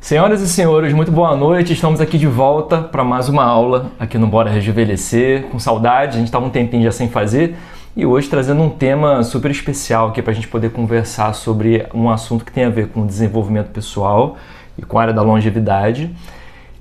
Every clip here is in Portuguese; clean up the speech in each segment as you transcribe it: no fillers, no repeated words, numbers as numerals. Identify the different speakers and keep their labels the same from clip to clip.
Speaker 1: Senhoras e senhores, muito boa noite. Estamos aqui de volta para mais uma aula aqui no Bora Rejuvenescer. Com saudade, a gente estava um tempinho já sem fazer e hoje trazendo um tema super especial aqui para a gente poder conversar sobre um assunto que tem a ver com o desenvolvimento pessoal e com a área da longevidade.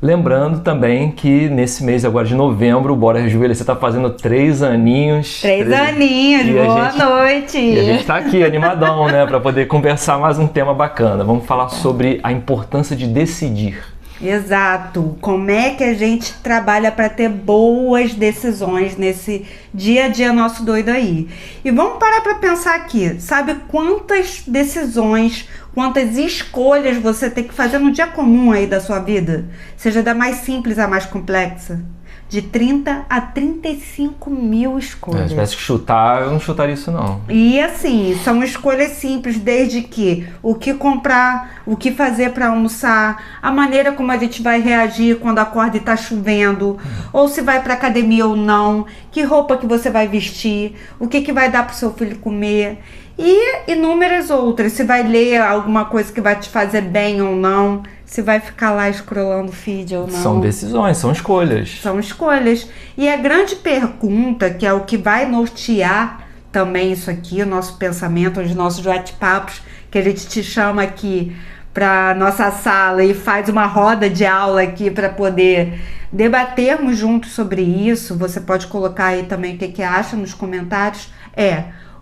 Speaker 1: Lembrando também que nesse mês agora de novembro, o Bora Rejuvenescer está fazendo 3 aninhos.
Speaker 2: 3 aninhos, boa noite!
Speaker 1: E a gente está aqui animadão, né, para poder conversar mais um tema bacana. Vamos falar sobre a importância de decidir.
Speaker 2: Exato! Como é que a gente trabalha para ter boas decisões nesse dia a dia nosso doido aí? E vamos parar para pensar aqui, sabe quantas decisões, quantas escolhas você tem que fazer no dia comum aí da sua vida? Seja da mais simples à mais complexa. De 30 a 35 mil escolhas.
Speaker 1: Se tivesse que chutar, eu não chutaria isso não.
Speaker 2: E assim, são escolhas simples, desde que o que comprar, o que fazer para almoçar, a maneira como a gente vai reagir quando acorda e tá chovendo, ou se vai para academia ou não, que roupa que você vai vestir, o que vai dar pro seu filho comer. E inúmeras outras, se vai ler alguma coisa que vai te fazer bem ou não, se vai ficar lá scrollando feed ou não.
Speaker 1: São decisões, são escolhas.
Speaker 2: São escolhas. E a grande pergunta, que é o que vai nortear também isso aqui, o nosso pensamento, os nossos bate-papos, que a gente te chama aqui para nossa sala e faz uma roda de aula aqui para poder debatermos juntos sobre isso. Você pode colocar aí também o que acha nos comentários.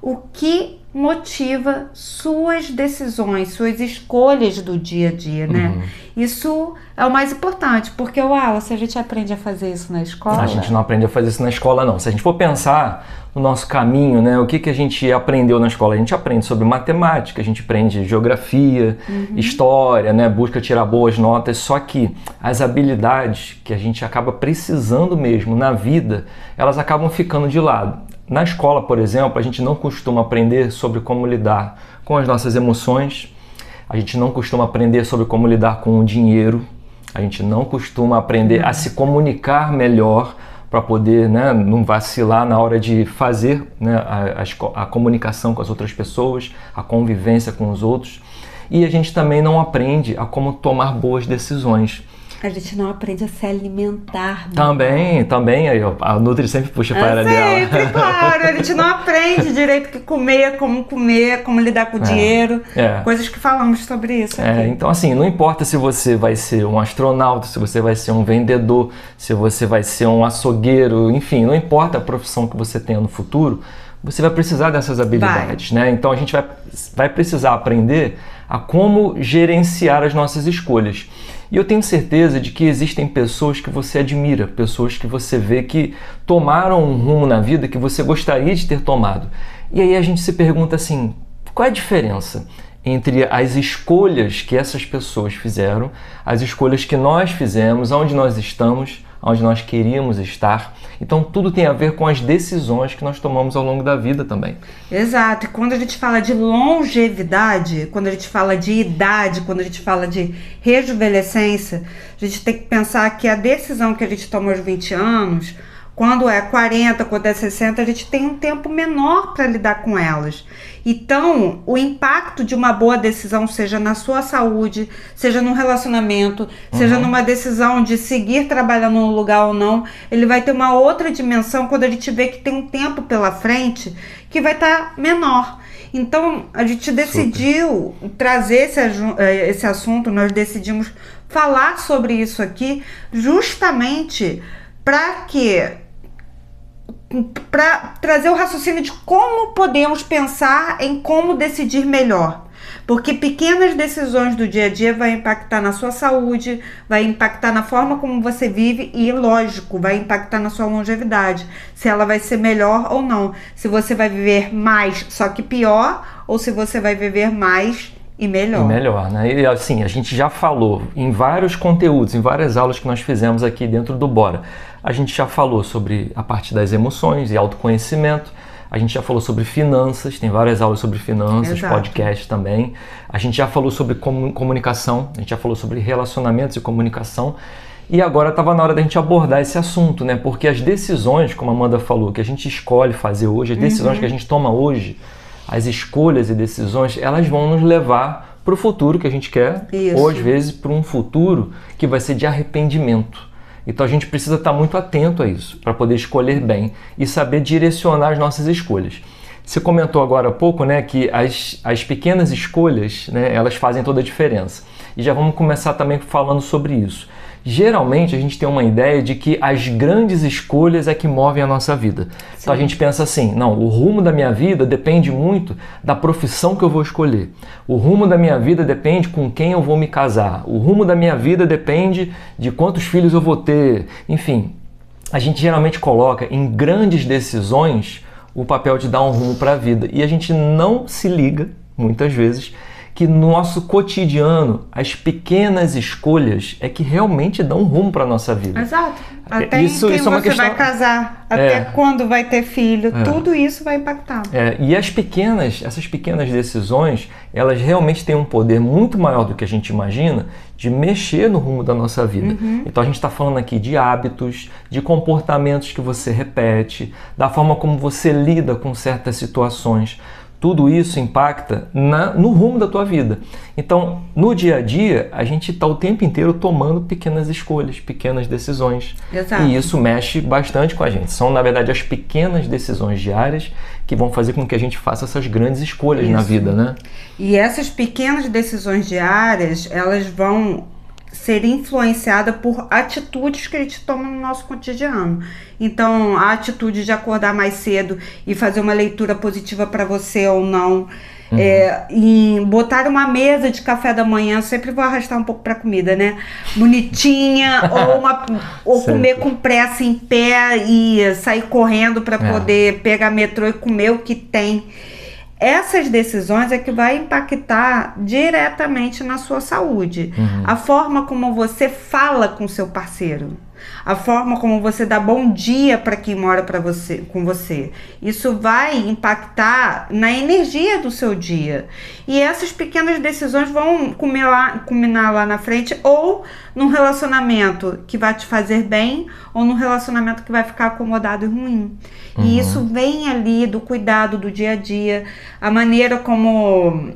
Speaker 2: O que motiva suas decisões, suas escolhas do dia a dia, né? Isso é o mais importante, porque, se a gente aprende a fazer isso na escola...
Speaker 1: A gente não aprende a fazer isso na escola, não. Se a gente for pensar no nosso caminho, né? O que a gente aprendeu na escola? A gente aprende sobre matemática, a gente aprende geografia, história, né? Busca tirar boas notas, só que as habilidades que a gente acaba precisando mesmo na vida, elas acabam ficando de lado. Na escola, por exemplo, a gente não costuma aprender sobre como lidar com as nossas emoções, a gente não costuma aprender sobre como lidar com o dinheiro, a gente não costuma aprender a se comunicar melhor para poder, né, não vacilar na hora de fazer, né, a comunicação com as outras pessoas, a convivência com os outros. E a gente também não aprende a como tomar boas decisões.
Speaker 2: A gente não aprende a se alimentar.
Speaker 1: Também, aí a Nutri sempre puxa para a área dela.
Speaker 2: Sempre, claro, a gente não aprende direito o que comer, como lidar com o dinheiro, coisas que falamos sobre isso aqui.
Speaker 1: Então assim, não importa se você vai ser um astronauta, se você vai ser um vendedor, se você vai ser um açougueiro, enfim, não importa a profissão que você tenha no futuro, você vai precisar dessas habilidades, né? Então a gente vai precisar aprender a como gerenciar as nossas escolhas. E eu tenho certeza de que existem pessoas que você admira, pessoas que você vê que tomaram um rumo na vida que você gostaria de ter tomado. E aí a gente se pergunta assim, qual é a diferença entre as escolhas que essas pessoas fizeram, as escolhas que nós fizemos, onde nós estamos, onde nós queríamos estar? Então tudo tem a ver com as decisões que nós tomamos ao longo da vida também.
Speaker 2: Exato, e quando a gente fala de longevidade, quando a gente fala de idade, quando a gente fala de rejuvenescência, a gente tem que pensar que a decisão que a gente toma aos 20 anos, quando é 40, quando é 60, a gente tem um tempo menor para lidar com elas. Então, o impacto de uma boa decisão, seja na sua saúde, seja num relacionamento, seja numa decisão de seguir trabalhando no lugar ou não, ele vai ter uma outra dimensão quando a gente vê que tem um tempo pela frente que vai estar menor. Então, a gente decidiu trazer esse assunto, nós decidimos falar sobre isso aqui justamente para trazer o raciocínio de como podemos pensar em como decidir melhor. Porque pequenas decisões do dia a dia vai impactar na sua saúde, vai impactar na forma como você vive e, lógico, vai impactar na sua longevidade. Se ela vai ser melhor ou não. Se você vai viver mais, só que pior, ou se você vai viver mais e melhor.
Speaker 1: E melhor, né? E assim, a gente já falou em vários conteúdos, em várias aulas que nós fizemos aqui dentro do Bora. A gente já falou sobre a parte das emoções e autoconhecimento. A gente já falou sobre finanças, tem várias aulas sobre finanças, podcast também. A gente já falou sobre comunicação, a gente já falou sobre relacionamentos e comunicação. E agora estava na hora da gente abordar esse assunto, né? Porque as decisões, como a Amanda falou, que a gente escolhe fazer hoje, as decisões que a gente toma hoje, as escolhas e decisões, elas vão nos levar para o futuro que a gente quer,
Speaker 2: Isso.
Speaker 1: ou às vezes para um futuro que vai ser de arrependimento. Então a gente precisa estar muito atento a isso, para poder escolher bem e saber direcionar as nossas escolhas. Você comentou agora há pouco, né, que as pequenas escolhas, né, elas fazem toda a diferença. E já vamos começar também falando sobre isso. Geralmente a gente tem uma ideia de que as grandes escolhas é que movem a nossa vida. Sim. Então a gente pensa assim, não, o rumo da minha vida depende muito da profissão que eu vou escolher. O rumo da minha vida depende com quem eu vou me casar. O rumo da minha vida depende de quantos filhos eu vou ter. Enfim, a gente geralmente coloca em grandes decisões o papel de dar um rumo para a vida. E a gente não se liga, muitas vezes, que no nosso cotidiano, as pequenas escolhas é que realmente dão rumo para a nossa vida.
Speaker 2: Exato. Até
Speaker 1: isso
Speaker 2: quem
Speaker 1: é uma
Speaker 2: você
Speaker 1: questão...
Speaker 2: vai casar, até quando vai ter filho, tudo isso vai impactar.
Speaker 1: E essas pequenas decisões, elas realmente têm um poder muito maior do que a gente imagina de mexer no rumo da nossa vida. Então a gente está falando aqui de hábitos, de comportamentos que você repete, da forma como você lida com certas situações. Tudo isso impacta no rumo da tua vida. Então, no dia a dia, a gente está o tempo inteiro tomando pequenas escolhas, pequenas decisões.
Speaker 2: Exato.
Speaker 1: E isso mexe bastante com a gente. São, na verdade, as pequenas decisões diárias que vão fazer com que a gente faça essas grandes escolhas na vida, né?
Speaker 2: E essas pequenas decisões diárias, elas vão ser influenciada por atitudes que a gente toma no nosso cotidiano. Então, a atitude de acordar mais cedo e fazer uma leitura positiva para você ou não, e botar uma mesa de café da manhã, sempre vou arrastar um pouco para comida, né? Bonitinha, ou comer com pressa em pé e sair correndo para poder pegar metrô e comer o que tem. Essas decisões é que vai impactar diretamente na sua saúde. A forma como você fala com seu parceiro, a forma como você dá bom dia para quem mora com você. Isso vai impactar na energia do seu dia. E essas pequenas decisões vão culminar lá na frente, ou num relacionamento que vai te fazer bem, ou num relacionamento que vai ficar acomodado e ruim. E isso vem ali do cuidado do dia a dia, a maneira como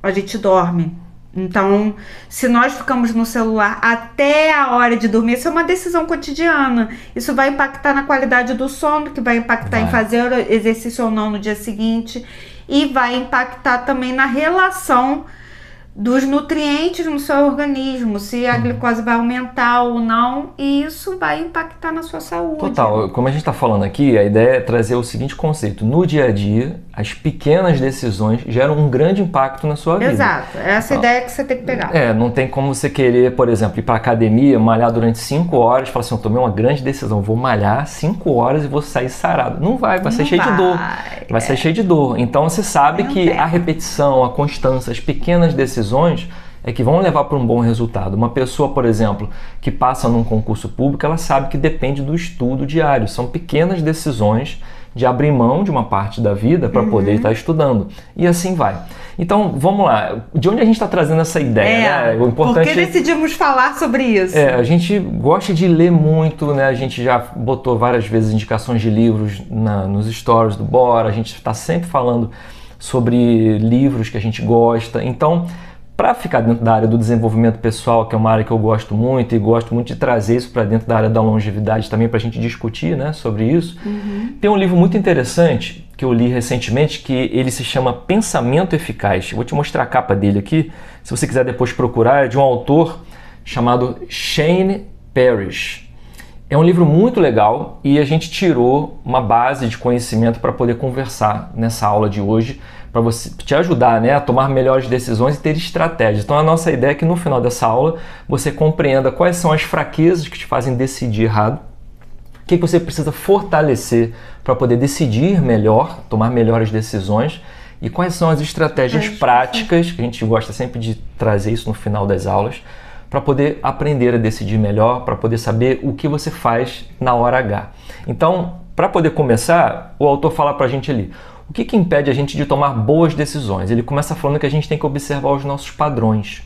Speaker 2: a gente dorme. Então, se nós ficamos no celular até a hora de dormir, isso é uma decisão cotidiana. Isso vai impactar na qualidade do sono, que vai impactar em fazer exercício ou não no dia seguinte. E vai impactar também na relação dos nutrientes no seu organismo, se a glicose vai aumentar ou não, e isso vai impactar na sua saúde.
Speaker 1: Total, como a gente está falando aqui, a ideia é trazer o seguinte conceito: no dia a dia, as pequenas decisões geram um grande impacto na sua vida.
Speaker 2: Exato, essa ideia que você tem que pegar.
Speaker 1: Não tem como você querer, por exemplo, ir para a academia, malhar durante 5 horas, falar assim, eu tomei uma grande decisão, vou malhar 5 horas e vou sair sarado. Não vai ser cheio de dor. Vai ser cheio de dor. Então você sabe que a repetição, a constância, as pequenas decisões é que vão levar para um bom resultado. Uma pessoa, por exemplo, que passa num concurso público, ela sabe que depende do estudo diário. São pequenas decisões de abrir mão de uma parte da vida para poder estar estudando. E assim vai. Então, vamos lá. De onde a gente está trazendo essa ideia? Né? O importante
Speaker 2: por que decidimos falar sobre isso?
Speaker 1: A gente gosta de ler muito, né? A gente já botou várias vezes indicações de livros nos stories do Bora. A gente está sempre falando sobre livros que a gente gosta. Então, para ficar dentro da área do desenvolvimento pessoal, que é uma área que eu gosto muito e gosto muito de trazer isso para dentro da área da longevidade também, para a gente discutir, né, sobre isso, tem um livro muito interessante que eu li recentemente, que ele se chama Pensamento Eficaz. Eu vou te mostrar a capa dele aqui, se você quiser depois procurar, é de um autor chamado Shane Parrish. É um livro muito legal e a gente tirou uma base de conhecimento para poder conversar nessa aula de hoje, para você te ajudar, né, a tomar melhores decisões e ter estratégias. Então a nossa ideia é que no final dessa aula você compreenda quais são as fraquezas que te fazem decidir errado, o que você precisa fortalecer para poder decidir melhor, tomar melhores decisões, e quais são as estratégias práticas, que a gente gosta sempre de trazer isso no final das aulas, para poder aprender a decidir melhor, para poder saber o que você faz na hora H. Então, para poder começar, o autor fala para a gente ali, o que impede a gente de tomar boas decisões? Ele começa falando que a gente tem que observar os nossos padrões.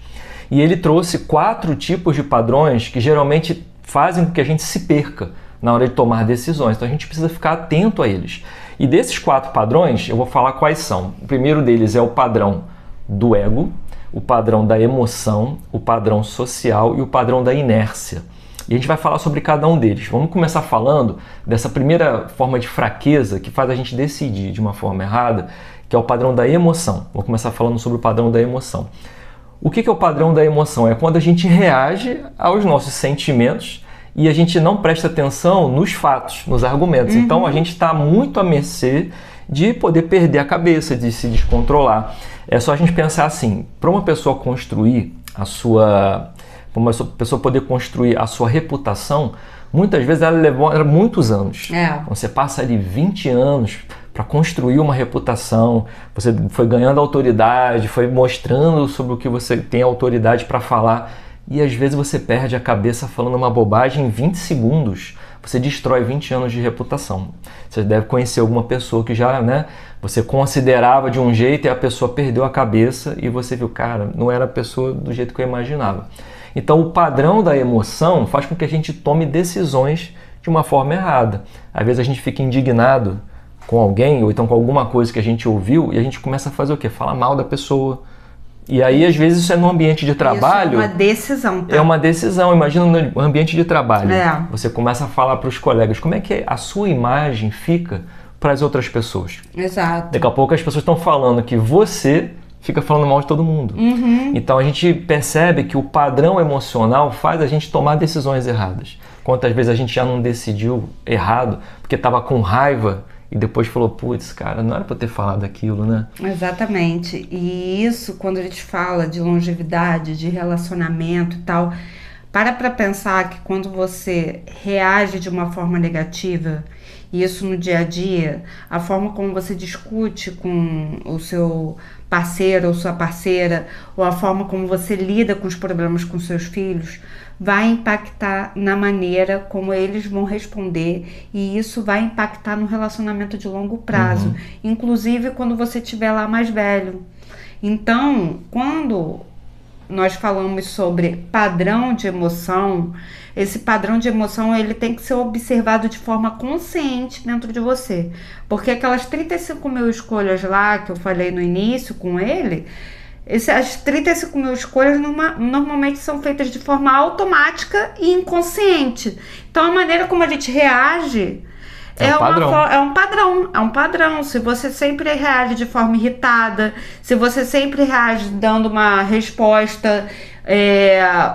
Speaker 1: E ele trouxe 4 tipos de padrões que geralmente fazem com que a gente se perca na hora de tomar decisões. Então a gente precisa ficar atento a eles. E desses 4 padrões, eu vou falar quais são. O primeiro deles é o padrão do ego, o padrão da emoção, o padrão social e o padrão da inércia. E a gente vai falar sobre cada um deles. Vamos começar falando dessa primeira forma de fraqueza que faz a gente decidir de uma forma errada, que é o padrão da emoção. Vou começar falando sobre o padrão da emoção. O que é o padrão da emoção? É quando a gente reage aos nossos sentimentos e a gente não presta atenção nos fatos, nos argumentos. Então a gente está muito à mercê de poder perder a cabeça, de se descontrolar. É só a gente pensar assim, para uma pessoa construir para uma pessoa poder construir a sua reputação, muitas vezes ela levou muitos anos. Então, você passa ali 20 anos para construir uma reputação, você foi ganhando autoridade, foi mostrando sobre o que você tem autoridade para falar, e às vezes você perde a cabeça falando uma bobagem em 20 segundos. Você destrói 20 anos de reputação. Você deve conhecer alguma pessoa que já, você considerava de um jeito e a pessoa perdeu a cabeça e você viu, cara, não era a pessoa do jeito que eu imaginava. Então o padrão da emoção faz com que a gente tome decisões de uma forma errada. Às vezes a gente fica indignado com alguém ou então com alguma coisa que a gente ouviu e a gente começa a fazer o quê? Falar mal da pessoa. E aí, às vezes, isso é no ambiente de trabalho.
Speaker 2: Isso é uma decisão. Tá?
Speaker 1: É uma decisão. Imagina no ambiente de trabalho. Você começa a falar para os colegas como é que a sua imagem fica para as outras pessoas.
Speaker 2: Exato.
Speaker 1: Daqui a pouco as pessoas estão falando que você fica falando mal de todo mundo. Então a gente percebe que o padrão emocional faz a gente tomar decisões erradas. Quantas vezes a gente já não decidiu errado porque estava com raiva e depois falou, putz, cara, não era para eu ter falado aquilo, né?
Speaker 2: Exatamente. E isso, quando a gente fala de longevidade, de relacionamento e tal, para pensar que quando você reage de uma forma negativa, e isso no dia a dia, a forma como você discute com o seu parceiro ou sua parceira, ou a forma como você lida com os problemas com seus filhos, vai impactar na maneira como eles vão responder, e isso vai impactar no relacionamento de longo prazo, inclusive quando você estiver lá mais velho. Então, quando nós falamos sobre padrão de emoção, esse padrão de emoção ele tem que ser observado de forma consciente dentro de você, porque aquelas 35 mil escolhas lá que eu falei no início com ele, as 35 mil escolhas normalmente são feitas de forma automática e inconsciente. Então a maneira como a gente reage é um padrão. Se você sempre reage de forma irritada, se você sempre reage dando uma resposta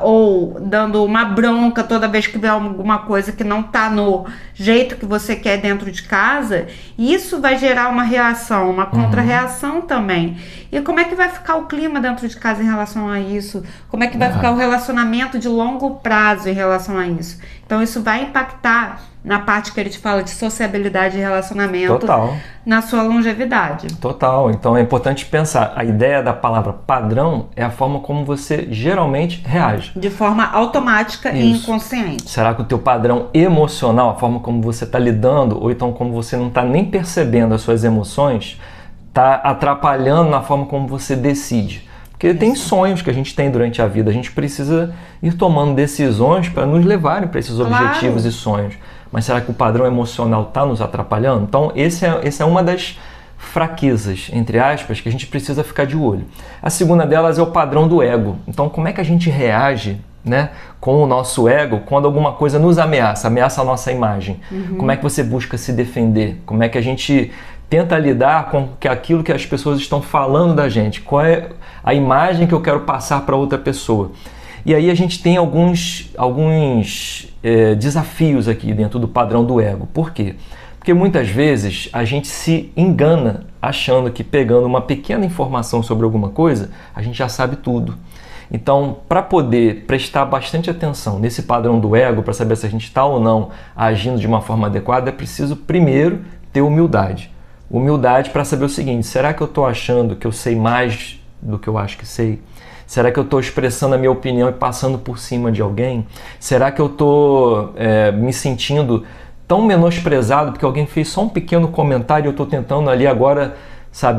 Speaker 2: ou dando uma bronca toda vez que vê alguma coisa que não está no jeito que você quer dentro de casa, isso vai gerar uma reação, uma contra-reação também. E como é que vai ficar o clima dentro de casa em relação a isso? Como é que vai ficar o relacionamento de longo prazo em relação a isso? Então isso vai impactar na parte que ele te fala de sociabilidade e relacionamento.
Speaker 1: Total.
Speaker 2: Na sua longevidade.
Speaker 1: Total. Então é importante pensar, a ideia da palavra padrão é a forma como você geralmente reage.
Speaker 2: De forma automática e inconsciente.
Speaker 1: Será que o teu padrão emocional, a forma como você está lidando, ou então como você não está nem percebendo as suas emoções, está atrapalhando na forma como você decide? Porque tem sonhos que a gente tem durante a vida, a gente precisa ir tomando decisões para nos levarem para esses objetivos e sonhos. Mas será que o padrão emocional está nos atrapalhando? Então, essa é uma das fraquezas, entre aspas, que a gente precisa ficar de olho. A segunda delas é o padrão do ego. Então, como é que a gente reage, com o nosso ego quando alguma coisa nos ameaça a nossa imagem? Como é que você busca se defender? Como é que a gente tenta lidar com aquilo que as pessoas estão falando da gente? Qual é a imagem que eu quero passar para outra pessoa? E aí a gente tem alguns desafios aqui dentro do padrão do ego. Por quê? Porque muitas vezes a gente se engana achando que pegando uma pequena informação sobre alguma coisa, a gente já sabe tudo. Então, para poder prestar bastante atenção nesse padrão do ego, para saber se a gente está ou não agindo de uma forma adequada, é preciso primeiro ter humildade. Humildade para saber o seguinte: será que eu estou achando que eu sei mais do que eu acho que sei? Será que eu estou expressando a minha opinião e passando por cima de alguém? Será que eu estou me sentindo tão menosprezado porque alguém fez só um pequeno comentário e eu estou tentando ali agora,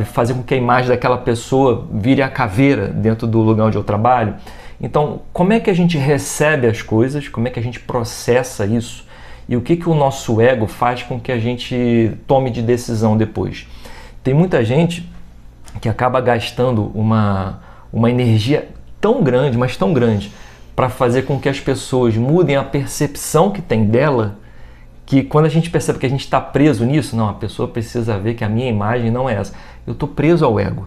Speaker 1: fazer com que a imagem daquela pessoa vire a caveira dentro do lugar onde eu trabalho? Então, como é que a gente recebe as coisas? Como é que a gente processa isso? E o que o nosso ego faz com que a gente tome de decisão depois? Tem muita gente que acaba gastando uma energia tão grande, mas tão grande, para fazer com que as pessoas mudem a percepção que tem dela, que quando a gente percebe que a gente está preso nisso, não, a pessoa precisa ver que a minha imagem não é essa. Eu estou preso ao ego.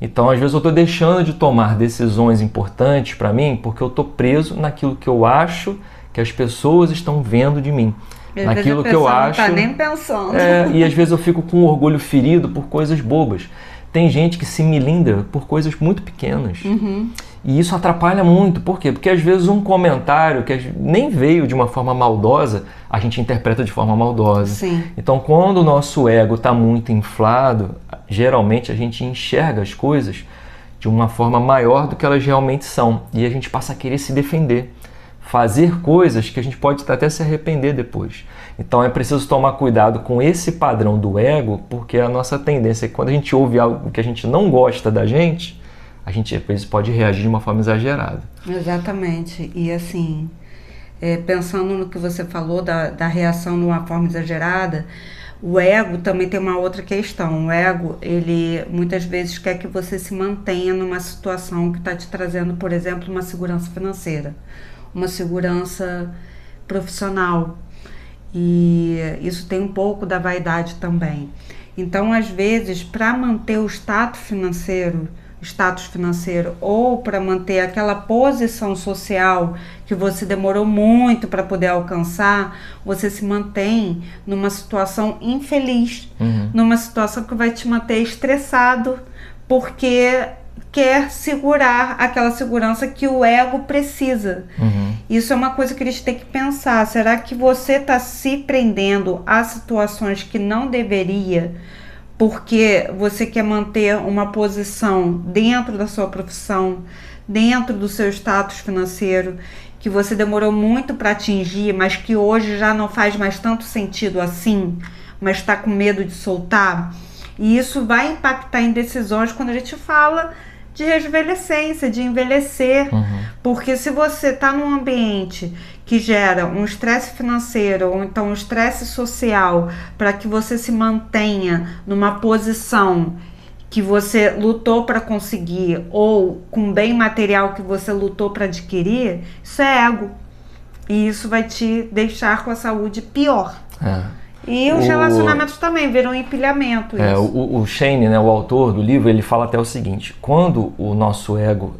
Speaker 1: Então, às vezes, eu estou deixando de tomar decisões importantes para mim porque eu estou preso naquilo que eu acho que as pessoas estão vendo de mim. Naquilo que eu acho.
Speaker 2: Não está nem pensando.
Speaker 1: E às vezes eu fico com o orgulho ferido por coisas bobas. Tem gente que se melindra por coisas muito pequenas. E isso atrapalha muito. Por quê? Porque às vezes um comentário que nem veio de uma forma maldosa, a gente interpreta de forma maldosa.
Speaker 2: Sim.
Speaker 1: Então, quando o nosso ego está muito inflado, geralmente a gente enxerga as coisas de uma forma maior do que elas realmente são. E a gente passa a querer se defender. Fazer coisas que a gente pode até se arrepender depois. Então é preciso tomar cuidado com esse padrão do ego, porque a nossa tendência é que quando a gente ouve algo que a gente não gosta da gente, a gente às vezes pode reagir de uma forma exagerada.
Speaker 2: Exatamente. E assim, pensando no que você falou da reação de uma forma exagerada, o ego também tem uma outra questão. O ego, ele muitas vezes quer que você se mantenha numa situação que está te trazendo, por exemplo, uma segurança financeira, uma segurança profissional. E isso tem um pouco da vaidade também. Então, às vezes, para manter o status financeiro ou para manter aquela posição social que você demorou muito para poder alcançar, você se mantém numa situação infeliz, numa situação que vai te manter estressado, porque quer segurar aquela segurança que o ego precisa. Isso é uma coisa que a gente tem que pensar. Será que você está se prendendo a situações que não deveria, porque você quer manter uma posição dentro da sua profissão, dentro do seu status financeiro, que você demorou muito para atingir, mas que hoje já não faz mais tanto sentido assim, mas está com medo de soltar? E isso vai impactar em decisões quando a gente fala de rejuvenescência, de envelhecer. Porque se você está num ambiente que gera um estresse financeiro ou então um estresse social para que você se mantenha numa posição que você lutou para conseguir ou com bem material que você lutou para adquirir, isso é ego. E isso vai te deixar com a saúde pior. E os relacionamentos também viram um empilhamento.
Speaker 1: O Shane, né, o autor do livro, ele fala até o seguinte: quando o nosso ego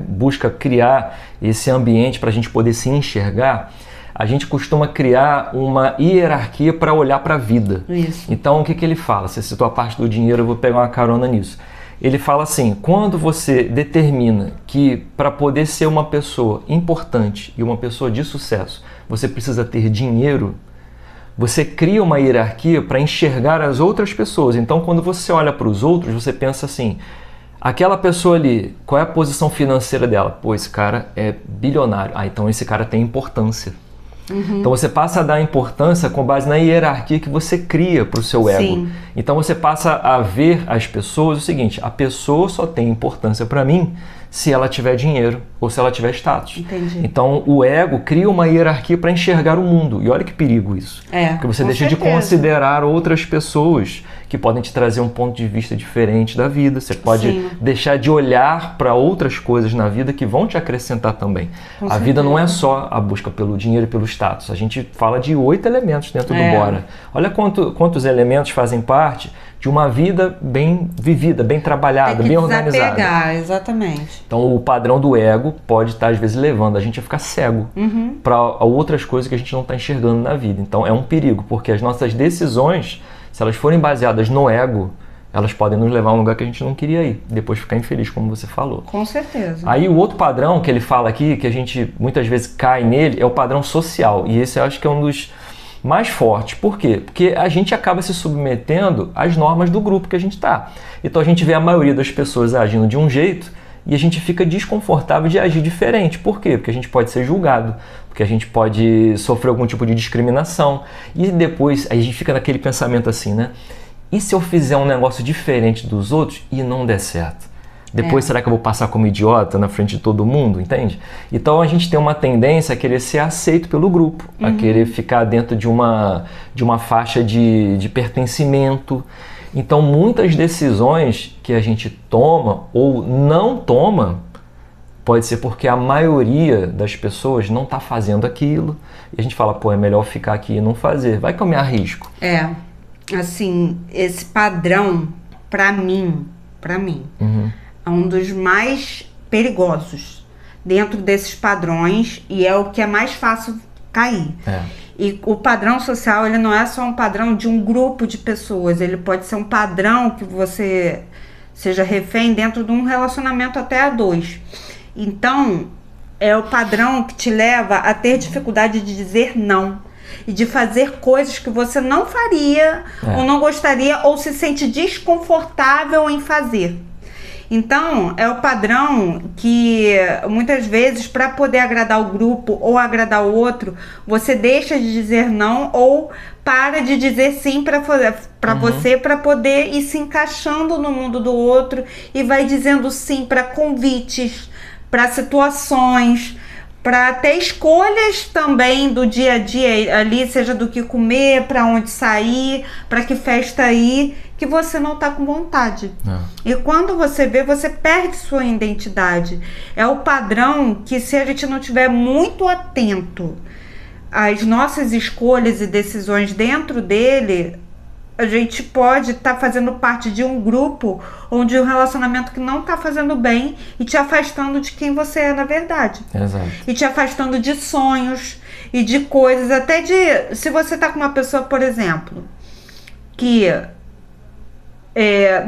Speaker 1: busca criar esse ambiente para a gente poder se enxergar, a gente costuma criar uma hierarquia para olhar para a vida. Então, o que ele fala? Você citou a parte do dinheiro, eu vou pegar uma carona nisso. Ele fala assim: quando você determina que para poder ser uma pessoa importante e uma pessoa de sucesso, você precisa ter dinheiro, você cria uma hierarquia para enxergar as outras pessoas. Então, quando você olha para os outros, você pensa assim: aquela pessoa ali, qual é a posição financeira dela? Pô, esse cara é bilionário. Então esse cara tem importância. Então você passa a dar importância com base na hierarquia que você cria para o seu ego.
Speaker 2: Sim.
Speaker 1: Então você passa a ver as pessoas o seguinte: a pessoa só tem importância para mim se ela tiver dinheiro ou se ela tiver status.
Speaker 2: Entendi.
Speaker 1: Então o ego cria uma hierarquia para enxergar o mundo. E olha que perigo isso. Porque você deixa de considerar outras pessoas que podem te trazer um ponto de vista diferente da vida. Você pode deixar de olhar para outras coisas na vida que vão te acrescentar também. A vida não é só a busca pelo dinheiro e pelo status. A gente fala de 8 elementos dentro do Bora. Olha quantos elementos fazem parte de uma vida bem vivida, bem trabalhada, bem organizada.
Speaker 2: Desapegar, exatamente.
Speaker 1: Então o padrão do ego pode estar às vezes levando a gente a ficar cego para outras coisas que a gente não está enxergando na vida. Então é um perigo, porque as nossas decisões, se elas forem baseadas no ego, elas podem nos levar a um lugar que a gente não queria ir, depois ficar infeliz, como você falou.
Speaker 2: Com certeza.
Speaker 1: Aí o outro padrão que ele fala aqui, que a gente muitas vezes cai nele, é o padrão social. E esse eu acho que é um dos mais fortes. Por quê? Porque a gente acaba se submetendo às normas do grupo que a gente está. Então a gente vê a maioria das pessoas agindo de um jeito e a gente fica desconfortável de agir diferente. Por quê? Porque a gente pode ser julgado, porque a gente pode sofrer algum tipo de discriminação. E depois a gente fica naquele pensamento assim, né? E se eu fizer um negócio diferente dos outros e não der certo? Depois será que eu vou passar como idiota na frente de todo mundo, entende? Então a gente tem uma tendência a querer ser aceito pelo grupo, a querer ficar dentro de uma faixa de pertencimento. Então, muitas decisões que a gente toma ou não toma, pode ser porque a maioria das pessoas não está fazendo aquilo. E a gente fala, pô, é melhor ficar aqui e não fazer. Vai que eu me arrisco.
Speaker 2: Assim, esse padrão, para mim, é um dos mais perigosos dentro desses padrões e é o que é mais fácil cair. E o padrão social, ele não é só um padrão de um grupo de pessoas, ele pode ser um padrão que você seja refém dentro de um relacionamento até a 2. Então, é o padrão que te leva a ter dificuldade de dizer não e de fazer coisas que você não faria ou não gostaria ou se sente desconfortável em fazer. Então, é o padrão que muitas vezes, para poder agradar o grupo ou agradar o outro, você deixa de dizer não ou para de dizer sim para você, para poder ir se encaixando no mundo do outro e vai dizendo sim para convites, para situações, para até escolhas também do dia a dia ali, seja do que comer, para onde sair, para que festa ir, que você não está com vontade. E quando você vê, você perde sua identidade. É o padrão que, se a gente não tiver muito atento às nossas escolhas e decisões dentro dele, a gente pode estar fazendo parte de um grupo ou de um relacionamento que não está fazendo bem e te afastando de quem você é na verdade.
Speaker 1: Exato.
Speaker 2: E te afastando de sonhos e de coisas, até de... Se você está com uma pessoa, por exemplo, que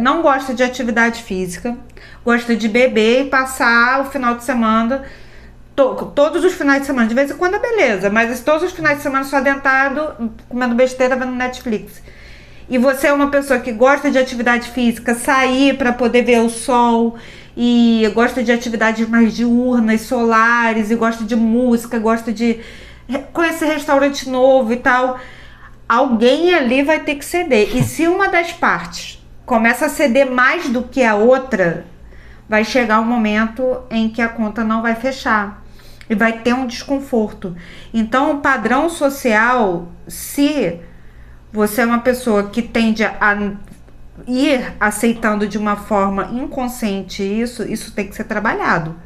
Speaker 2: não gosta de atividade física, gosta de beber e passar o final de semana... todos os finais de semana, de vez em quando é beleza, mas todos os finais de semana só deitado, comendo besteira, vendo Netflix. E você é uma pessoa que gosta de atividade física, sair para poder ver o sol, e gosta de atividades mais diurnas, solares, e gosta de música, gosta de conhecer restaurante novo e tal. Alguém ali vai ter que ceder. E se uma das partes começa a ceder mais do que a outra, vai chegar um momento em que a conta não vai fechar. E vai ter um desconforto. Então, o padrão social, se você é uma pessoa que tende a ir aceitando de uma forma inconsciente isso tem que ser trabalhado.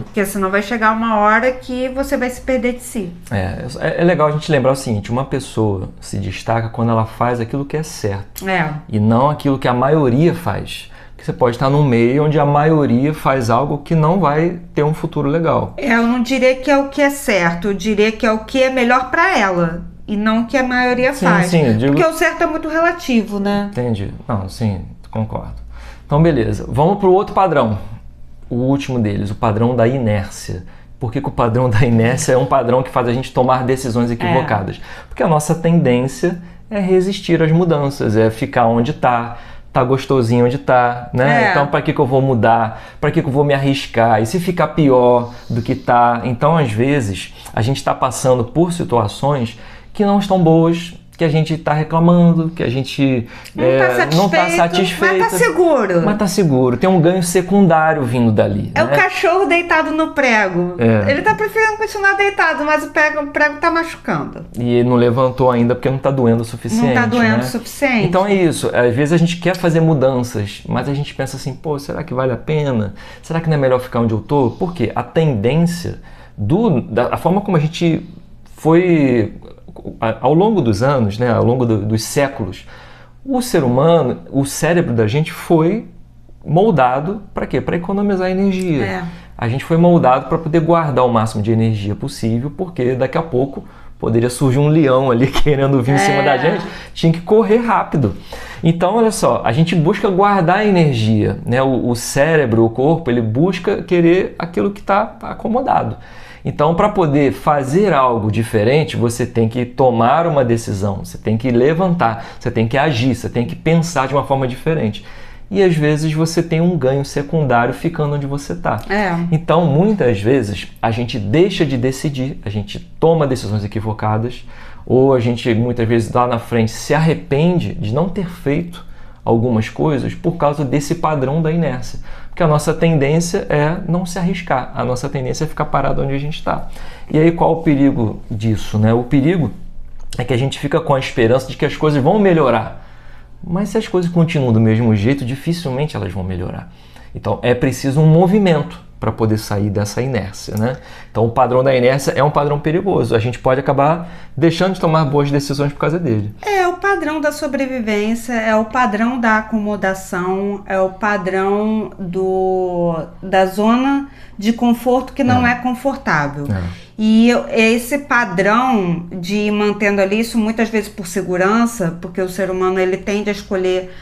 Speaker 2: Porque senão vai chegar uma hora que você vai se perder de si.
Speaker 1: É legal a gente lembrar o seguinte, uma pessoa se destaca quando ela faz aquilo que é certo. E não aquilo que a maioria faz. Você pode estar num meio onde a maioria faz algo que não vai ter um futuro legal.
Speaker 2: Eu não diria que é o que é certo, eu diria que é o que é melhor para ela. E não o que a maioria faz. Porque o certo é muito relativo, né?
Speaker 1: Entendi. Não, sim, concordo. Então, beleza. Vamos para o outro padrão. O último deles, o padrão da inércia. Por que o padrão da inércia é um padrão que faz a gente tomar decisões equivocadas? Porque a nossa tendência é resistir às mudanças, é ficar onde está. Tá gostosinho onde tá, né? Então, para que eu vou mudar? Para que eu vou me arriscar? E se ficar pior do que tá? Então, às vezes, a gente está passando por situações que não estão boas, que a gente está reclamando, que a gente não está satisfeito.
Speaker 2: Mas tá seguro.
Speaker 1: Mas tá seguro. Tem um ganho secundário vindo dali.
Speaker 2: É, né? O cachorro deitado no prego. Ele tá preferindo continuar deitado, mas o prego tá machucando.
Speaker 1: E ele não levantou ainda porque não tá doendo o suficiente.
Speaker 2: Não tá doendo
Speaker 1: o
Speaker 2: suficiente.
Speaker 1: Então é isso. Às vezes a gente quer fazer mudanças, mas a gente pensa assim, pô, será que vale a pena? Será que não é melhor ficar onde eu tô? Porque a tendência, a forma como a gente foi... Ao longo dos anos, né, ao longo dos séculos, o ser humano, o cérebro da gente foi moldado para quê? Para economizar energia. A gente foi moldado para poder guardar o máximo de energia possível, porque daqui a pouco poderia surgir um leão ali querendo vir em cima da gente, tinha que correr rápido. Então, olha só, a gente busca guardar a energia, né? O cérebro, o corpo, ele busca querer aquilo que está acomodado. Então, para poder fazer algo diferente, você tem que tomar uma decisão, você tem que levantar, você tem que agir, você tem que pensar de uma forma diferente. E às vezes você tem um ganho secundário ficando onde você está. Então, muitas vezes, a gente deixa de decidir, a gente toma decisões equivocadas, ou a gente muitas vezes lá na frente se arrepende de não ter feito algumas coisas por causa desse padrão da inércia. Porque a nossa tendência é não se arriscar, a nossa tendência é ficar parado onde a gente está. E aí qual o perigo disso, né? O perigo é que a gente fica com a esperança de que as coisas vão melhorar, Mas se as coisas continuam do mesmo jeito, dificilmente elas vão melhorar. Então é preciso um movimento para poder sair dessa inércia, né? Então o padrão da inércia é um padrão perigoso. A gente pode acabar deixando de tomar boas decisões por causa dele.
Speaker 2: É o padrão da sobrevivência, é o padrão da acomodação, é o padrão da zona de conforto que não é confortável. E esse padrão de ir mantendo ali, isso muitas vezes por segurança, porque o ser humano ele tende a escolher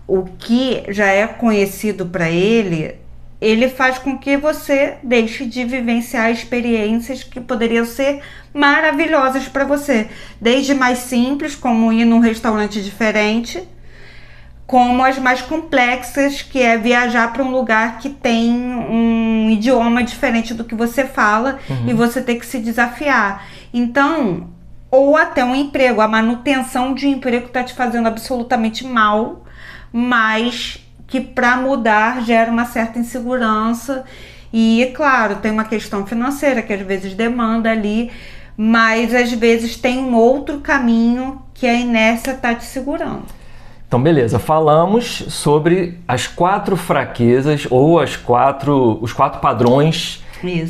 Speaker 2: o que já é conhecido para ele faz com que você deixe de vivenciar experiências que poderiam ser maravilhosas para você. Desde mais simples, como ir num restaurante diferente, como as mais complexas, que é viajar para um lugar que tem um idioma diferente do que você fala e você ter que se desafiar. Então, ou até um emprego, a manutenção de um emprego está te fazendo absolutamente mal, mas que para mudar gera uma certa insegurança e, claro, tem uma questão financeira que às vezes demanda ali, mas às vezes tem um outro caminho que a inércia está te segurando.
Speaker 1: Então, beleza, falamos sobre as 4 fraquezas ou os 4 padrões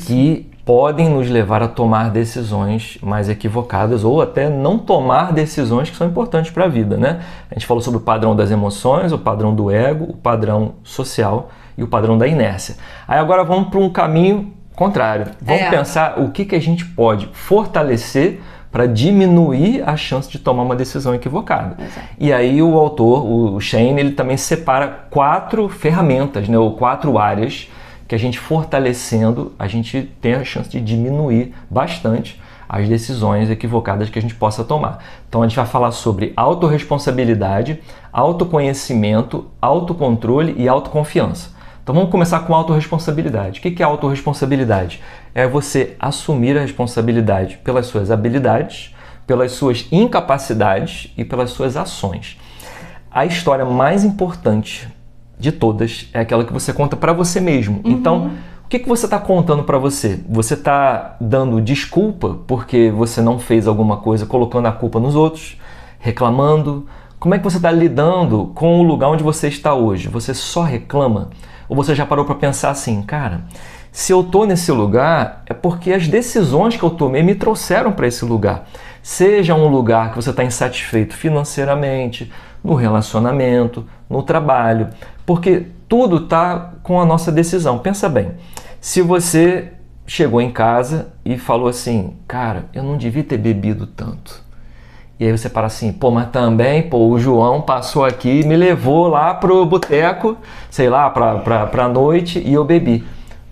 Speaker 1: que podem nos levar a tomar decisões mais equivocadas ou até não tomar decisões que são importantes para a vida, né? A gente falou sobre o padrão das emoções, o padrão do ego, o padrão social e o padrão da inércia. Aí agora vamos para um caminho contrário. Vamos pensar o que a gente pode fortalecer para diminuir a chance de tomar uma decisão equivocada. E aí o autor, o Shane, ele também separa 4 ferramentas, né, ou 4 áreas que a gente fortalecendo, a gente tem a chance de diminuir bastante as decisões equivocadas que a gente possa tomar. Então a gente vai falar sobre autorresponsabilidade, autoconhecimento, autocontrole e autoconfiança. Então vamos começar com autorresponsabilidade. O que é autorresponsabilidade? É você assumir a responsabilidade pelas suas habilidades, pelas suas incapacidades e pelas suas ações. A história mais importante de todas é aquela que você conta para você mesmo. Então, o que você está contando para você? Você está dando desculpa porque você não fez alguma coisa, colocando a culpa nos outros, reclamando? Como é que você está lidando com o lugar onde você está hoje? Você só reclama? Ou você já parou para pensar assim, cara, se eu estou nesse lugar é porque as decisões que eu tomei me trouxeram para esse lugar. Seja um lugar que você está insatisfeito financeiramente, no relacionamento, no trabalho, porque tudo está com a nossa decisão. Pensa bem, se você chegou em casa e falou assim, cara, eu não devia ter bebido tanto. E aí você para assim, pô, mas também, o João passou aqui e me levou lá pro boteco, sei lá, pra noite e eu bebi.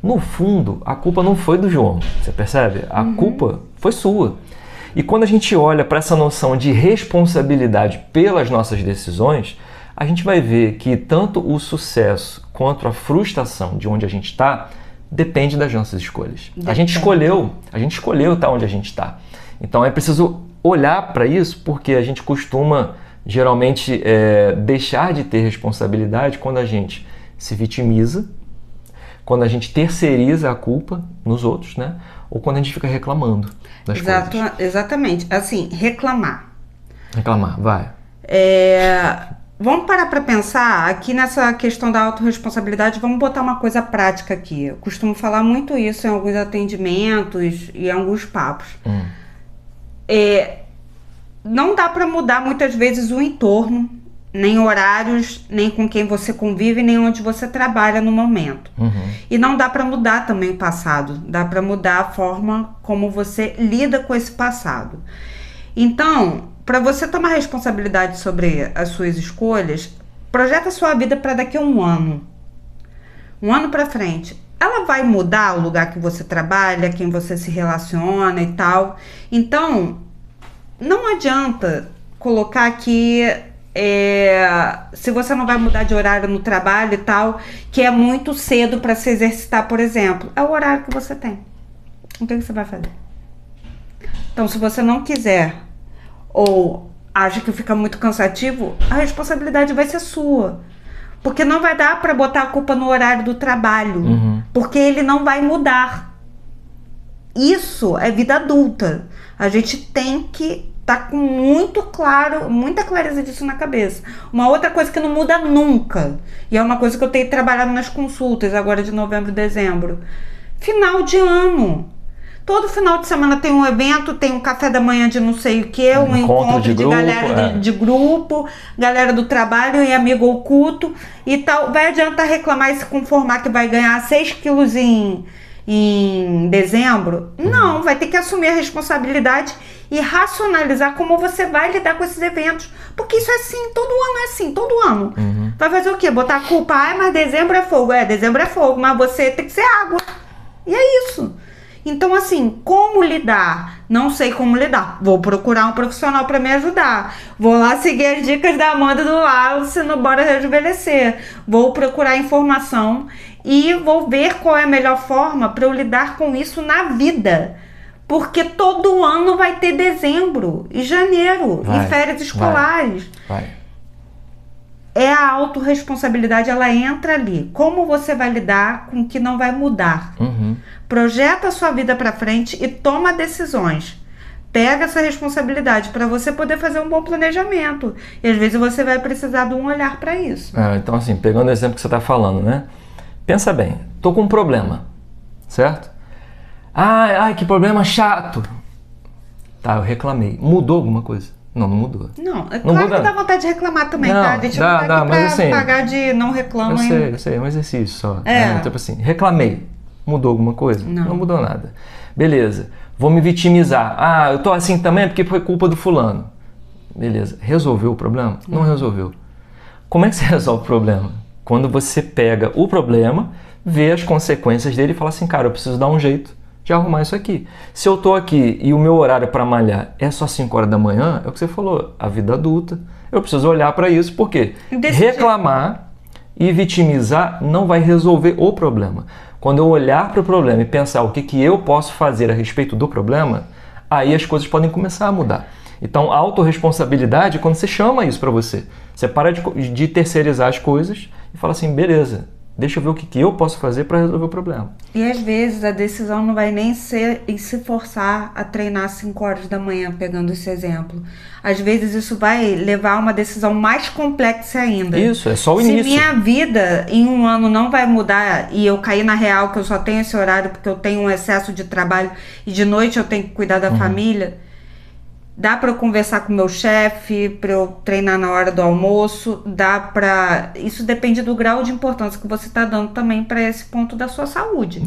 Speaker 1: No fundo, a culpa não foi do João, você percebe? A culpa foi sua. E quando a gente olha para essa noção de responsabilidade pelas nossas decisões, a gente vai ver que tanto o sucesso quanto a frustração de onde a gente está depende das nossas escolhas. A gente escolheu estar onde a gente está. Então é preciso olhar para isso, porque a gente costuma geralmente deixar de ter responsabilidade quando a gente se vitimiza, quando a gente terceiriza a culpa nos outros, né? Ou quando a gente fica reclamando das coisas.
Speaker 2: Exatamente. Assim, reclamar.
Speaker 1: Reclamar, vai.
Speaker 2: Vamos parar para pensar aqui nessa questão da autorresponsabilidade, vamos botar uma coisa prática aqui. Eu costumo falar muito isso em alguns atendimentos e em alguns papos. Não dá para mudar muitas vezes o entorno, nem horários, nem com quem você convive, nem onde você trabalha no momento. E não dá para mudar também o passado, dá para mudar a forma como você lida com esse passado. Então, para você tomar responsabilidade sobre as suas escolhas, projeta a sua vida para daqui a um ano para frente. Ela vai mudar o lugar que você trabalha, quem você se relaciona e tal. Então, não adianta colocar aqui, se você não vai mudar de horário no trabalho e tal, que é muito cedo para se exercitar, por exemplo. É o horário que você tem. O que você vai fazer? Então, se você não quiser ou acha que fica muito cansativo, a responsabilidade vai ser sua. Porque não vai dar para botar a culpa no horário do trabalho. Porque ele não vai mudar. Isso é vida adulta. A gente tem que tá com muito claro, muita clareza disso na cabeça. Uma outra coisa que não muda nunca, e é uma coisa que eu tenho trabalhado nas consultas agora de novembro e dezembro. Final de ano. Todo final de semana tem um evento, tem um café da manhã de não sei o que, um encontro de grupo, galera de grupo, galera do trabalho e amigo oculto e tal. Vai adiantar reclamar e se conformar que vai ganhar 6 quilos em dezembro? Não, vai ter que assumir a responsabilidade e racionalizar como você vai lidar com esses eventos. Porque isso é assim, todo ano é assim, todo ano. Vai fazer o quê? Botar a culpa, mas dezembro é fogo. Dezembro é fogo, mas você tem que ser água. E é isso. Então, assim, como lidar? Não sei como lidar. Vou procurar um profissional para me ajudar. Vou lá seguir as dicas da Amanda do Wallace no Bora Rejuvenescer. Vou procurar informação e vou ver qual é a melhor forma para eu lidar com isso na vida. Porque todo ano vai ter dezembro e janeiro e férias escolares.
Speaker 1: Vai.
Speaker 2: É a autorresponsabilidade, ela entra ali. Como você vai lidar com o que não vai mudar? Projeta a sua vida para frente e toma decisões. Pega essa responsabilidade para você poder fazer um bom planejamento. E às vezes você vai precisar de um olhar para isso.
Speaker 1: Então, assim, pegando o exemplo que você está falando, né? Pensa bem, tô com um problema, certo? Ai, que problema chato. Tá, eu reclamei. Mudou alguma coisa? Não mudou.
Speaker 2: Não, é claro que dá vontade de reclamar também, tá? A gente não tá aqui pra assim, pagar de não reclama.
Speaker 1: Eu sei, é um exercício só. Tipo assim, reclamei. Mudou alguma coisa? Não mudou nada. Beleza, vou me vitimizar. Eu tô assim também porque foi culpa do fulano. Beleza, resolveu o problema? Não resolveu. Como é que você resolve o problema? Quando você pega o problema, vê as consequências dele e fala assim, cara, eu preciso dar um jeito de arrumar isso aqui. Se eu tô aqui e o meu horário para malhar é só 5 horas da manhã, é o que você falou, a vida adulta, eu preciso olhar para isso, porque reclamar e vitimizar não vai resolver o problema. Quando eu olhar para o problema e pensar o que eu posso fazer a respeito do problema, aí as coisas podem começar a mudar. Então, a autorresponsabilidade é quando você chama isso para você. Você para de terceirizar as coisas e fala assim, beleza, deixa eu ver o que eu posso fazer para resolver o problema.
Speaker 2: E às vezes a decisão não vai nem ser em se forçar a treinar 5 horas da manhã, pegando esse exemplo. Às vezes isso vai levar a uma decisão mais complexa ainda.
Speaker 1: Isso, é só o início.
Speaker 2: Se minha vida em um ano não vai mudar e eu cair na real que eu só tenho esse horário porque eu tenho um excesso de trabalho e de noite eu tenho que cuidar da família, dá para eu conversar com o meu chefe, para eu treinar na hora do almoço, isso depende do grau de importância que você está dando também para esse ponto da sua saúde.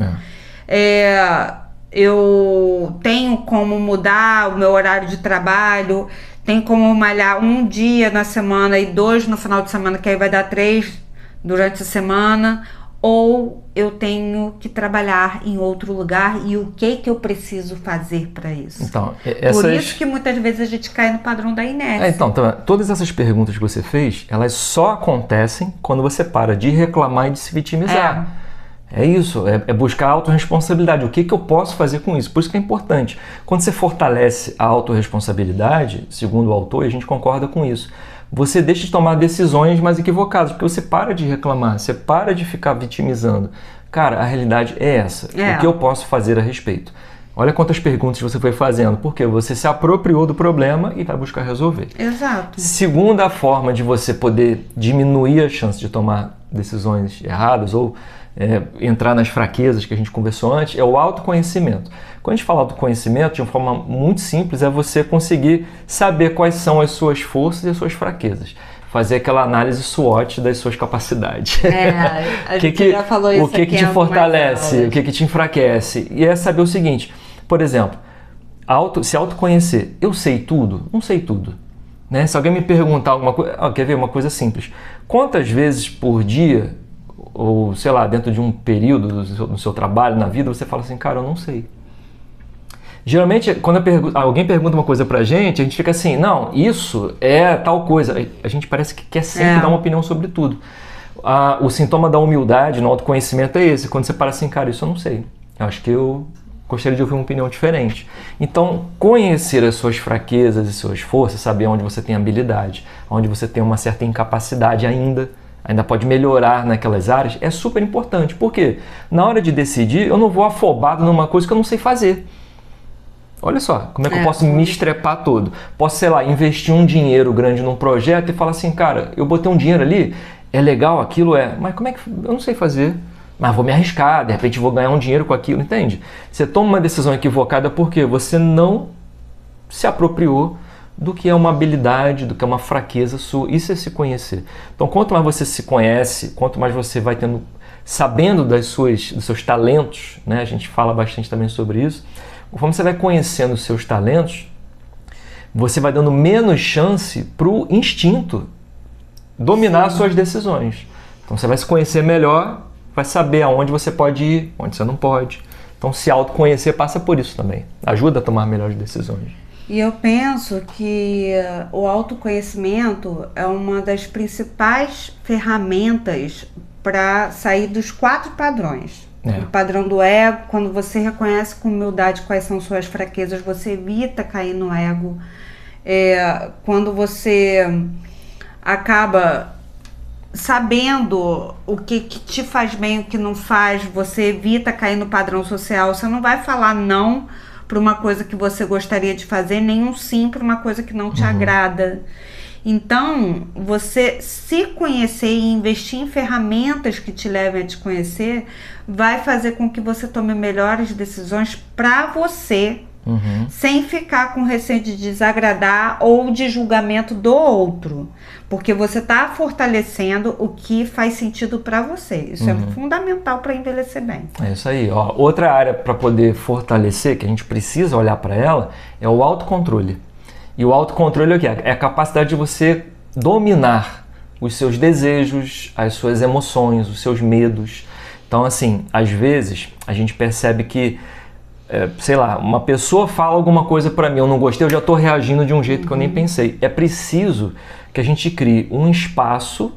Speaker 2: Eu tenho como mudar o meu horário de trabalho, tenho como malhar um dia na semana e 2 no final de semana, que aí vai dar 3 durante a semana, ou eu tenho que trabalhar em outro lugar e o que eu preciso fazer para isso?
Speaker 1: Então,
Speaker 2: Por isso que muitas vezes a gente cai no padrão da inércia.
Speaker 1: Então, todas essas perguntas que você fez, elas só acontecem quando você para de reclamar e de se vitimizar. É isso, é buscar a autorresponsabilidade. O que eu posso fazer com isso? Por isso que é importante. Quando você fortalece a autorresponsabilidade, segundo o autor, e a gente concorda com isso, você deixa de tomar decisões mais equivocadas, porque você para de reclamar, você para de ficar vitimizando. Cara, a realidade é essa. O que eu posso fazer a respeito? Olha quantas perguntas você foi fazendo, porque você se apropriou do problema e vai buscar resolver.
Speaker 2: Exato.
Speaker 1: Segunda forma de você poder diminuir a chance de tomar decisões erradas ou entrar nas fraquezas que a gente conversou antes, é o autoconhecimento. Quando a gente fala autoconhecimento, de uma forma muito simples, é você conseguir saber quais são as suas forças e as suas fraquezas. Fazer aquela análise SWOT das suas capacidades.
Speaker 2: A gente já falou isso.
Speaker 1: O que te fortalece, o que te enfraquece. E é saber o seguinte, por exemplo, se autoconhecer. Eu sei tudo? Não sei tudo. Né? Se alguém me perguntar alguma coisa, quer ver uma coisa simples. Quantas vezes por dia, ou sei lá, dentro de um período do seu trabalho, na vida, você fala assim, cara, eu não sei. Geralmente, quando alguém pergunta uma coisa pra gente, a gente fica assim, não, isso é tal coisa. A gente parece que quer sempre dar uma opinião sobre tudo. O sintoma da humildade no autoconhecimento é esse, quando você para assim, cara, isso eu não sei. Eu acho que eu gostaria de ouvir uma opinião diferente. Então, conhecer as suas fraquezas e suas forças, saber onde você tem habilidade, onde você tem uma certa incapacidade ainda pode melhorar naquelas áreas, é super importante. Por quê? Na hora de decidir, eu não vou afobado numa coisa que eu não sei fazer. Olha só, como é que eu posso me estrepar todo? Posso, sei lá, investir um dinheiro grande num projeto e falar assim, cara, eu botei um dinheiro ali, é legal, aquilo mas como é que... Eu não sei fazer, mas vou me arriscar, de repente vou ganhar um dinheiro com aquilo, entende? Você toma uma decisão equivocada porque você não se apropriou do que é uma habilidade, do que é uma fraqueza sua. Isso é se conhecer. Então, quanto mais você se conhece, quanto mais você vai sabendo dos seus talentos, né? A gente fala bastante também sobre isso. Conforme você vai conhecendo os seus talentos, você vai dando menos chance para o instinto dominar as suas decisões. Então você vai se conhecer melhor, vai saber aonde você pode ir, onde você não pode. Então se autoconhecer passa por isso também. Ajuda a tomar melhores decisões.
Speaker 2: E eu penso que o autoconhecimento é uma das principais ferramentas para sair dos 4 padrões. O padrão do ego, quando você reconhece com humildade quais são suas fraquezas, você evita cair no ego. Quando você acaba sabendo o que te faz bem, o que não faz, você evita cair no padrão social. Você não vai falar não para uma coisa que você gostaria de fazer, nem um sim para uma coisa que não te agrada. Então, você se conhecer e investir em ferramentas que te levem a te conhecer vai fazer com que você tome melhores decisões para você, sem ficar com receio de desagradar ou de julgamento do outro, porque você está fortalecendo o que faz sentido para você. Isso é fundamental para envelhecer bem.
Speaker 1: É isso aí. Ó, outra área para poder fortalecer, que a gente precisa olhar para ela, é o autocontrole. E o autocontrole é o quê? É a capacidade de você dominar os seus desejos, as suas emoções, os seus medos. Então, assim, às vezes a gente percebe que, sei lá, uma pessoa fala alguma coisa para mim, eu não gostei, eu já estou reagindo de um jeito que eu nem pensei. É preciso que a gente crie um espaço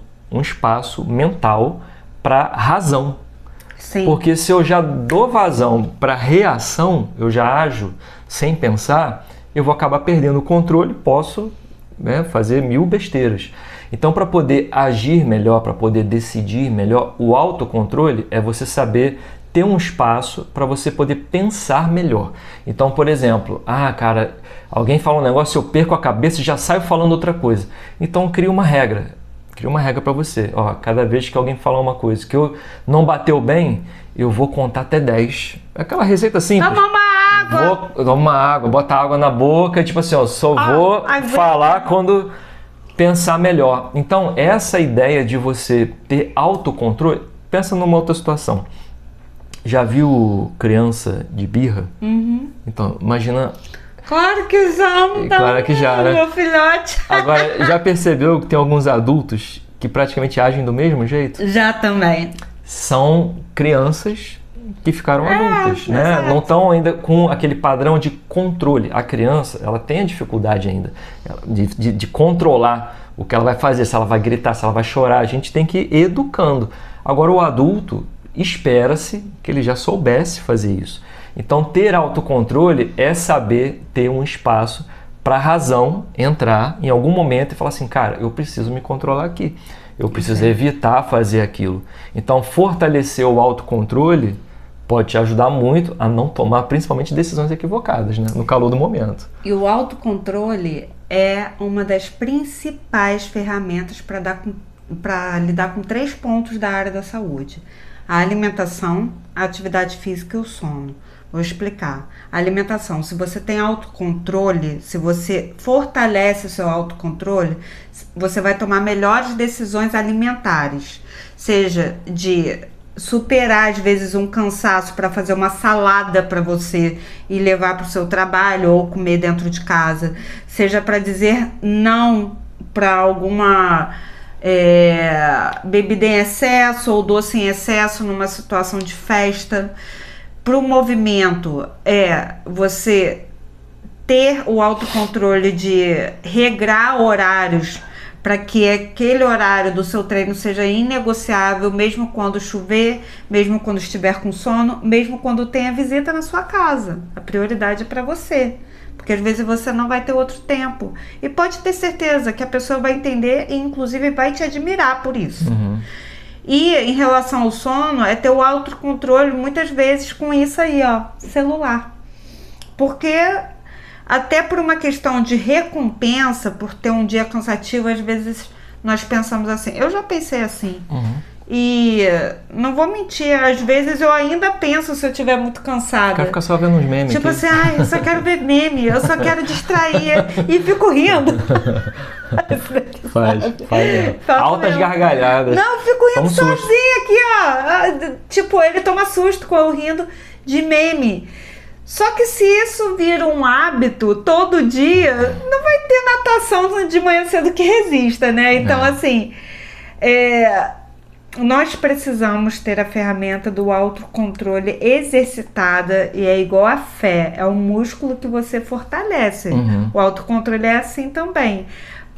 Speaker 1: mental para razão.
Speaker 2: Sim.
Speaker 1: Porque se eu já dou vazão para reação, eu já ajo sem pensar, eu vou acabar perdendo o controle, posso fazer 1000 besteiras. Então, para poder agir melhor, para poder decidir melhor, o autocontrole é você saber ter um espaço para você poder pensar melhor. Então, por exemplo, cara, alguém fala um negócio, eu perco a cabeça e já saio falando outra coisa. Então, cria uma regra. Cria uma regra para você. Cada vez que alguém falar uma coisa que eu não bateu bem, eu vou contar até 10. É aquela receita simples.
Speaker 2: Toma uma água!
Speaker 1: Toma uma água, bota água na boca, tipo assim, só vou falar quando pensar melhor. Então, essa ideia de você ter autocontrole, pensa numa outra situação. Já viu criança de birra? Então, imagina...
Speaker 2: Claro que já,
Speaker 1: claro que já, né?
Speaker 2: Meu filhote.
Speaker 1: Agora, já percebeu que tem alguns adultos que praticamente agem do mesmo jeito?
Speaker 2: Já também.
Speaker 1: São crianças que ficaram adultas, né?
Speaker 2: Exato.
Speaker 1: Não estão ainda com aquele padrão de controle. A criança, ela tem a dificuldade ainda de controlar o que ela vai fazer, se ela vai gritar, se ela vai chorar. A gente tem que ir educando. Agora, o adulto, espera-se que ele já soubesse fazer isso. Então, ter autocontrole é saber ter um espaço para a razão entrar em algum momento e falar assim, cara, eu preciso me controlar aqui. Eu preciso evitar fazer aquilo. Então, fortalecer o autocontrole pode te ajudar muito a não tomar, principalmente, decisões equivocadas, né? No calor do momento.
Speaker 2: E o autocontrole é uma das principais ferramentas para lidar com 3 pontos da área da saúde. A alimentação, a atividade física e o sono. Vou explicar. A alimentação, se você tem autocontrole, se você fortalece o seu autocontrole, você vai tomar melhores decisões alimentares. Seja de superar, às vezes, um cansaço para fazer uma salada para você e levar para o seu trabalho ou comer dentro de casa. Seja para dizer não para alguma... bebida em excesso ou doce em excesso numa situação de festa. Para o movimento você ter o autocontrole de regrar horários para que aquele horário do seu treino seja inegociável, mesmo quando chover, mesmo quando estiver com sono, mesmo quando tenha visita na sua casa. A prioridade é para você. Porque às vezes você não vai ter outro tempo. E pode ter certeza que a pessoa vai entender e inclusive vai te admirar por isso. E em relação ao sono, é ter o autocontrole muitas vezes com isso aí, celular. Porque até por uma questão de recompensa, por ter um dia cansativo, às vezes nós pensamos assim. Eu já pensei assim. E não vou mentir, às vezes eu ainda penso se eu estiver muito cansada.
Speaker 1: Quer ficar só vendo uns memes
Speaker 2: tipo
Speaker 1: aqui.
Speaker 2: assim, eu só quero ver meme, eu só quero distrair. E fico rindo.
Speaker 1: Faz. Altas
Speaker 2: mesmo.
Speaker 1: Gargalhadas.
Speaker 2: Não, eu fico rindo sozinha aqui, ó. Tipo, ele toma susto com eu rindo de meme. Só que se isso vira um hábito todo dia, não vai ter natação de manhã cedo que resista, né? Então, assim, nós precisamos ter a ferramenta do autocontrole exercitada, e é igual a fé, é um músculo que você fortalece. O autocontrole é assim também.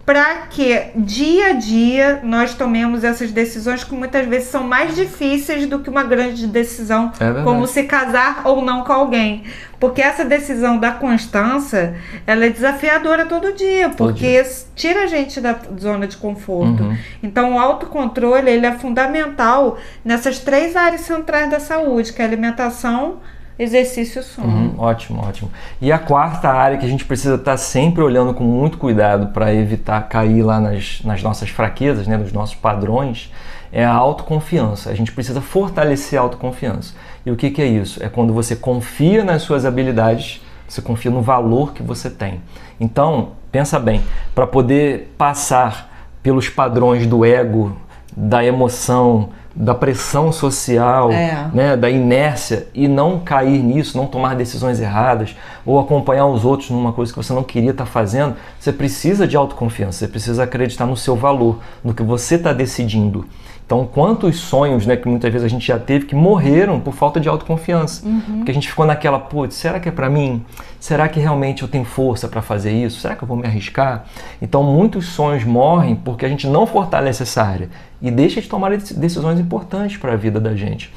Speaker 2: Para que dia a dia nós tomemos essas decisões que muitas vezes são mais difíceis do que uma grande decisão, como se casar ou não com alguém. Porque essa decisão da constância, ela é desafiadora todo dia, porque tira a gente da zona de conforto. Então o autocontrole, ele é fundamental nessas 3 áreas centrais da saúde, que é a alimentação, exercício e sono.
Speaker 1: Ótimo. E a quarta área que a gente precisa estar sempre olhando com muito cuidado para evitar cair lá nas nossas fraquezas, né, nos nossos padrões, é a autoconfiança. A gente precisa fortalecer a autoconfiança. E o que é isso? É quando você confia nas suas habilidades, você confia no valor que você tem. Então, pensa bem, para poder passar pelos padrões do ego, da emoção, da pressão social, né, da inércia, e não cair nisso, não tomar decisões erradas ou acompanhar os outros numa coisa que você não queria estar fazendo, você precisa de autoconfiança, você precisa acreditar no seu valor, no que você está decidindo. Então, quantos sonhos, né, que muitas vezes a gente já teve que morreram por falta de autoconfiança. Porque a gente ficou naquela, putz, será que é pra mim? Será que realmente eu tenho força para fazer isso? Será que eu vou me arriscar? Então, muitos sonhos morrem porque a gente não fortalece essa área e deixa de tomar decisões importantes para a vida da gente.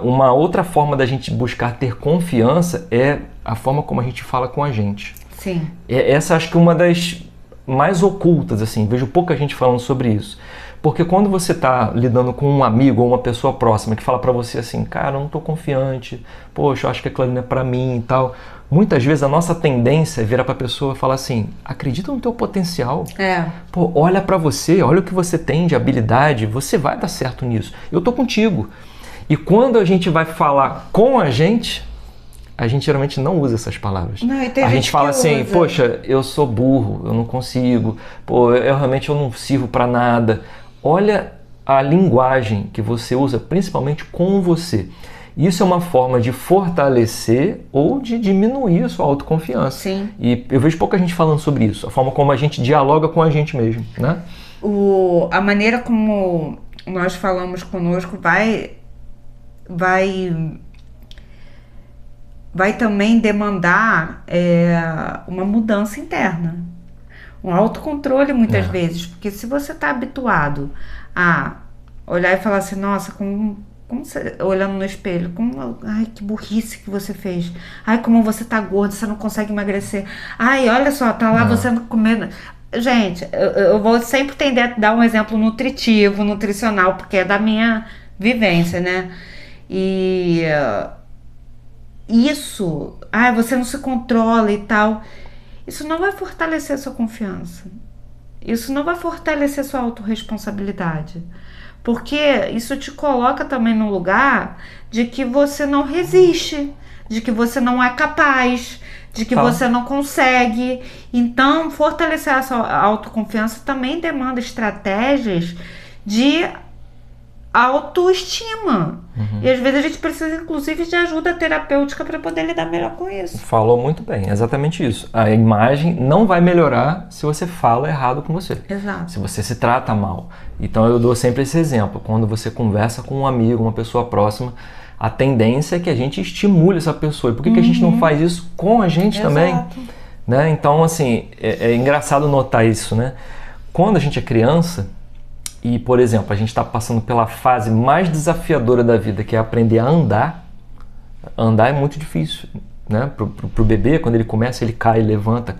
Speaker 1: Uma outra forma da gente buscar ter confiança é a forma como a gente fala com a gente.
Speaker 2: Sim.
Speaker 1: Essa acho que é uma das mais ocultas, assim, vejo pouca gente falando sobre isso. Porque quando você está lidando com um amigo ou uma pessoa próxima que fala para você assim, cara, eu não estou confiante, poxa, eu acho que aquilo não é para mim e tal. Muitas vezes a nossa tendência é virar para a pessoa e falar assim, acredita no teu potencial. Pô, olha para você, olha o que você tem de habilidade, você vai dar certo nisso. Eu tô contigo. E quando a gente vai falar com a gente geralmente não usa essas palavras.
Speaker 2: Não,
Speaker 1: a gente fala assim, poxa, eu sou burro, eu não consigo, pô, realmente eu não sirvo para nada. Olha a linguagem que você usa, principalmente com você. Isso é uma forma de fortalecer ou de diminuir a sua autoconfiança.
Speaker 2: Sim.
Speaker 1: E eu vejo pouca gente falando sobre isso, a forma como a gente dialoga com a gente mesmo, né?
Speaker 2: A maneira como nós falamos conosco vai também demandar uma mudança interna. Um autocontrole muitas vezes, porque se você está habituado a olhar e falar assim, nossa, como você, olhando no espelho, ai, que burrice que você fez, ai, como você tá gordo, você não consegue emagrecer, ai, olha só, tá lá você comendo. Gente, eu vou sempre tender a dar um exemplo nutritivo, nutricional, porque é da minha vivência, né? E isso, você não se controla e tal, isso não vai fortalecer a sua confiança. Isso não vai fortalecer a sua autorresponsabilidade. Porque isso te coloca também num lugar de que você não resiste, de que você não é capaz, de que você não consegue. Então, fortalecer a sua autoconfiança também demanda estratégias de autoestima. E às vezes a gente precisa inclusive de ajuda terapêutica para poder lidar melhor com isso.
Speaker 1: Falou muito bem, exatamente isso. A imagem não vai melhorar se você fala errado com você.
Speaker 2: Exato.
Speaker 1: Se você se trata mal. Então eu dou sempre esse exemplo. Quando você conversa com um amigo, uma pessoa próxima, a tendência é que a gente estimule essa pessoa. E por que a gente não faz isso com a gente também? Né? Então, assim, é engraçado notar isso, né? Quando a gente é criança, e, por exemplo, a gente está passando pela fase mais desafiadora da vida, que é aprender a andar. Andar é muito difícil, né? Pro bebê, quando ele começa, ele cai, levanta.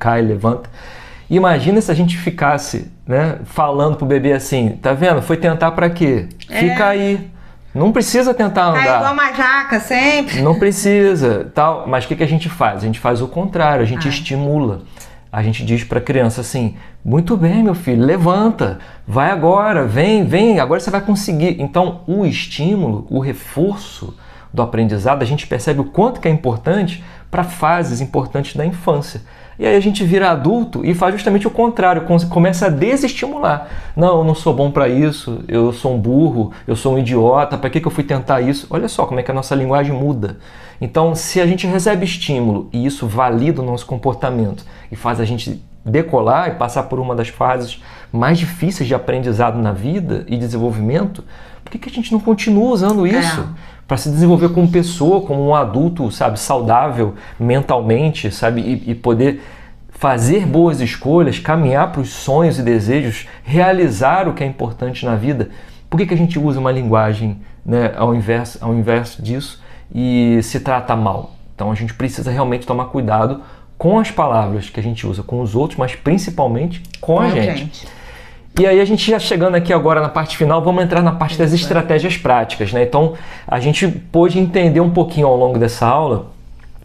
Speaker 1: E imagina se a gente ficasse, né, falando pro bebê assim, tá vendo? Foi tentar para quê? Fica aí. Não precisa tentar andar.
Speaker 2: Cai igual uma jaca sempre.
Speaker 1: Não precisa, tal. Mas o que a gente faz? A gente faz o contrário, a gente estimula. A gente diz para a criança assim, muito bem, meu filho, levanta, vai agora, vem, agora você vai conseguir. Então, o estímulo, o reforço do aprendizado, a gente percebe o quanto que é importante para fases importantes da infância. E aí a gente vira adulto e faz justamente o contrário, começa a desestimular. Não, eu não sou bom para isso, eu sou um burro, eu sou um idiota, para que eu fui tentar isso? Olha só como é que a nossa linguagem muda. Então, se a gente recebe estímulo e isso valida o nosso comportamento e faz a gente decolar e passar por uma das fases mais difíceis de aprendizado na vida e desenvolvimento, por que a gente não continua usando isso? Para se desenvolver como pessoa, como um adulto, sabe, saudável mentalmente, sabe, e poder fazer boas escolhas, caminhar para os sonhos e desejos, realizar o que é importante na vida. Por que a gente usa uma linguagem, né, ao inverso disso e se trata mal? Então a gente precisa realmente tomar cuidado com as palavras que a gente usa com os outros, mas principalmente com a gente. E aí a gente já chegando aqui agora na parte final, vamos entrar na parte das estratégias práticas, né? Então a gente pôde entender um pouquinho ao longo dessa aula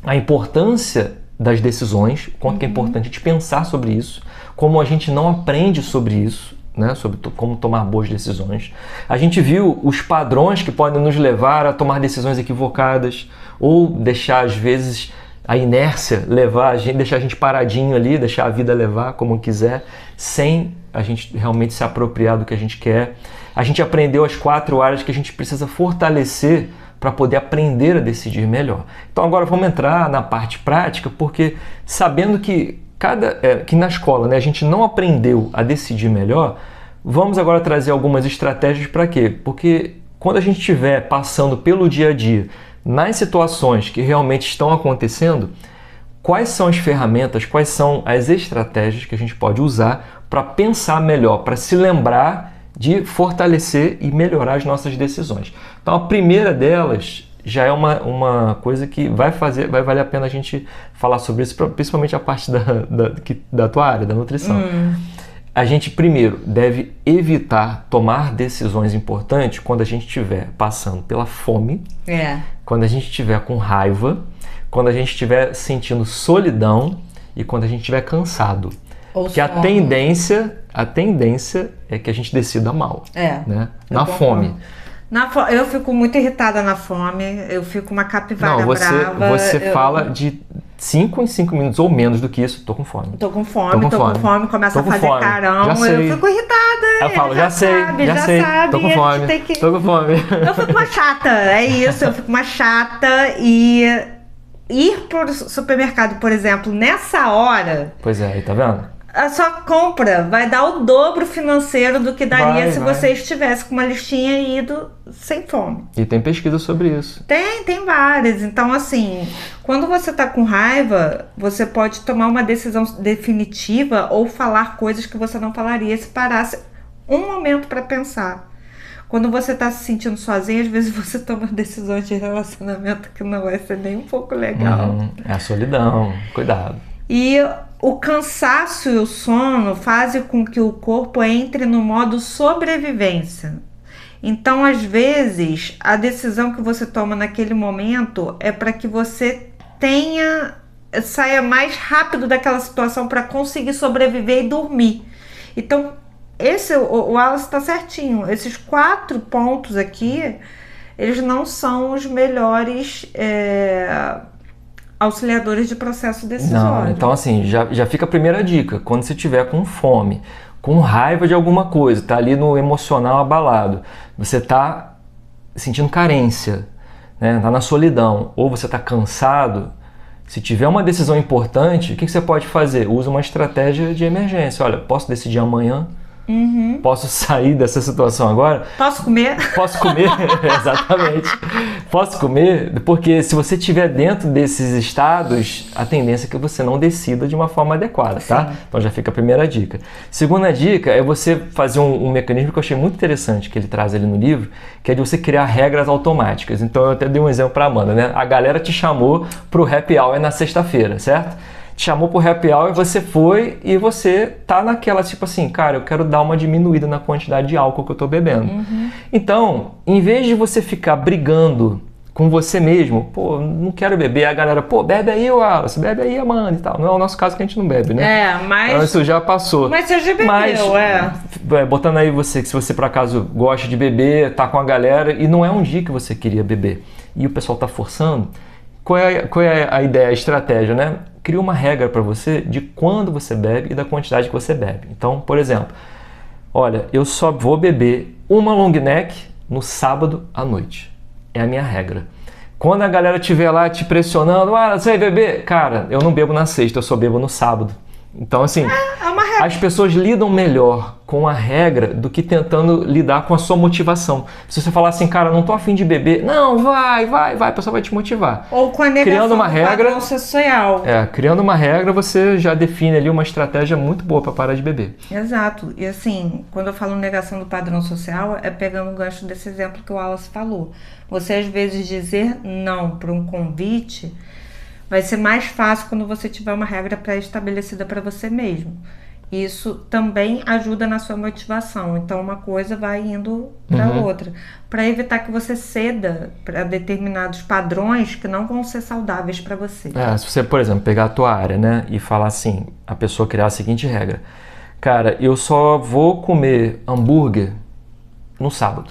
Speaker 1: a importância das decisões, quanto que é importante a gente pensar sobre isso, como a gente não aprende sobre isso, né? Sobre como tomar boas decisões. A gente viu os padrões que podem nos levar a tomar decisões equivocadas ou deixar às vezes a inércia levar a gente, deixar a gente paradinho ali, deixar a vida levar como quiser, sem a gente realmente se apropriar do que a gente quer. A gente aprendeu as 4 áreas que a gente precisa fortalecer para poder aprender a decidir melhor. Então agora vamos entrar na parte prática, porque sabendo que na escola, né, a gente não aprendeu a decidir melhor, vamos agora trazer algumas estratégias para quê? Porque quando a gente estiver passando pelo dia a dia, nas situações que realmente estão acontecendo, quais são as ferramentas, quais são as estratégias que a gente pode usar para pensar melhor, para se lembrar de fortalecer e melhorar as nossas decisões. Então a primeira delas já é uma coisa que vai valer a pena a gente falar sobre isso, principalmente a parte da tua área, da nutrição. A gente primeiro deve evitar tomar decisões importantes quando a gente estiver passando pela fome, quando a gente estiver com raiva, quando a gente estiver sentindo solidão e quando a gente estiver cansado. Porque a tendência é que a gente decida mal, né? Na fome.
Speaker 2: Eu fico muito irritada na fome, eu fico uma capivara brava.
Speaker 1: Você fala de 5 em 5 minutos ou menos do que isso, tô com fome.
Speaker 2: Tô com fome, começa a fazer carão, eu fico irritada.
Speaker 1: Eu falo, já sei,
Speaker 2: sabe,
Speaker 1: tô com fome, tô com fome.
Speaker 2: Eu fico uma chata, é isso, eu fico uma chata e ir pro supermercado, por exemplo, nessa hora...
Speaker 1: Pois é, aí tá vendo?
Speaker 2: A sua compra vai dar o dobro financeiro do que daria se você estivesse com uma listinha e ido sem fome.
Speaker 1: E tem pesquisa sobre isso.
Speaker 2: Tem várias. Então, assim, quando você tá com raiva, você pode tomar uma decisão definitiva ou falar coisas que você não falaria se parasse um momento para pensar. Quando você tá se sentindo sozinho, às vezes você toma decisões de relacionamento que não vai ser nem um pouco legal.
Speaker 1: É a solidão, cuidado.
Speaker 2: E o cansaço e o sono fazem com que o corpo entre no modo sobrevivência. Então, às vezes, a decisão que você toma naquele momento é para que você saia mais rápido daquela situação para conseguir sobreviver e dormir. Então, o Wallace está certinho. Esses 4 pontos aqui, eles não são os melhores... auxiliadores de processo decisório.
Speaker 1: Não, então assim, já fica a primeira dica. Quando você estiver com fome, com raiva de alguma coisa, tá ali no emocional abalado, você tá sentindo carência, né? Tá na solidão, ou você tá cansado, se tiver uma decisão importante, o que você pode fazer? Usa uma estratégia de emergência. Olha, posso decidir amanhã? Posso sair dessa situação agora?
Speaker 2: Posso comer?
Speaker 1: Posso comer, exatamente. Posso comer, porque se você estiver dentro desses estados, a tendência é que você não decida de uma forma adequada, tá? Sim. Então já fica a primeira dica. Segunda dica é você fazer um mecanismo que eu achei muito interessante, que ele traz ali no livro, que é de você criar regras automáticas. Então eu até dei um exemplo para a Amanda, né? A galera te chamou pro happy hour na sexta-feira, certo? te chamou pro happy hour e você foi e você tá naquela, tipo assim, cara, eu quero dar uma diminuída na quantidade de álcool que eu tô bebendo. Então, em vez de você ficar brigando com você mesmo, pô, não quero beber, a galera, pô, bebe aí, Wallace, bebe aí, Amanda e tal. Não é o nosso caso que a gente não bebe, né?
Speaker 2: Mas...
Speaker 1: Então, isso já passou.
Speaker 2: Mas você já bebeu,
Speaker 1: botando aí você, que se você por acaso gosta de beber, tá com a galera e não é um dia que você queria beber e o pessoal tá forçando, qual é a ideia, a estratégia, né? Cria uma regra para você de quando você bebe e da quantidade que você bebe. Então, por exemplo, olha, eu só vou beber uma long neck no sábado à noite. É a minha regra. Quando a galera estiver lá te pressionando, você vai beber? Cara, eu não bebo na sexta, eu só bebo no sábado. Então, assim, as pessoas lidam melhor com a regra do que tentando lidar com a sua motivação. Se você falar assim, cara, não tô afim de beber, não, vai, a pessoa vai te motivar.
Speaker 2: Ou com a negação
Speaker 1: criando uma regra,
Speaker 2: padrão social.
Speaker 1: Criando uma regra, você já define ali uma estratégia muito boa para parar de beber.
Speaker 2: Exato. E assim, quando eu falo negação do padrão social, é pegando o gancho desse exemplo que o Wallace falou. Você, às vezes, dizer não para um convite vai ser mais fácil quando você tiver uma regra pré-estabelecida para você mesmo. Isso também ajuda na sua motivação. Então, uma coisa vai indo para outra. Para evitar que você ceda para determinados padrões que não vão ser saudáveis para você.
Speaker 1: Se você, por exemplo, pegar a tua área, né, e falar assim, a pessoa criar a seguinte regra. Cara, eu só vou comer hambúrguer no sábado.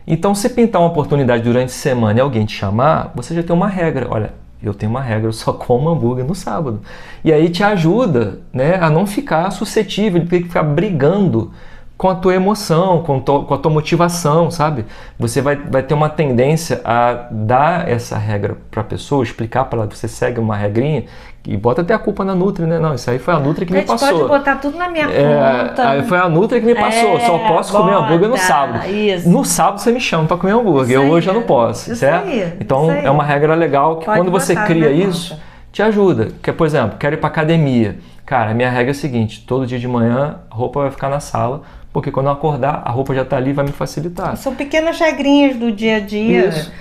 Speaker 1: Então, se pintar uma oportunidade durante a semana e alguém te chamar, você já tem uma regra. Olha, eu tenho uma regra, eu só como hambúrguer no sábado. E aí te ajuda, né, a não ficar suscetível, de ter que ficar brigando com a tua emoção, com a tua motivação, sabe? Você vai ter uma tendência a dar essa regra para a pessoa, explicar para ela que você segue uma regrinha e bota até a culpa na Nutri, né? Não, isso aí foi a Nutri que me passou.
Speaker 2: Pode botar tudo na minha conta.
Speaker 1: Aí foi a Nutri que me passou, só posso comer hambúrguer no sábado.
Speaker 2: Isso.
Speaker 1: No sábado você me chama para comer hambúrguer, hoje eu não posso, certo? Então é uma regra legal que quando você cria isso, te ajuda. Que, por exemplo, quero ir para academia. Cara, a minha regra é a seguinte, todo dia de manhã a roupa vai ficar na sala, porque quando eu acordar, a roupa já está ali e vai me facilitar.
Speaker 2: São pequenas regrinhas do dia a dia.
Speaker 1: Isso.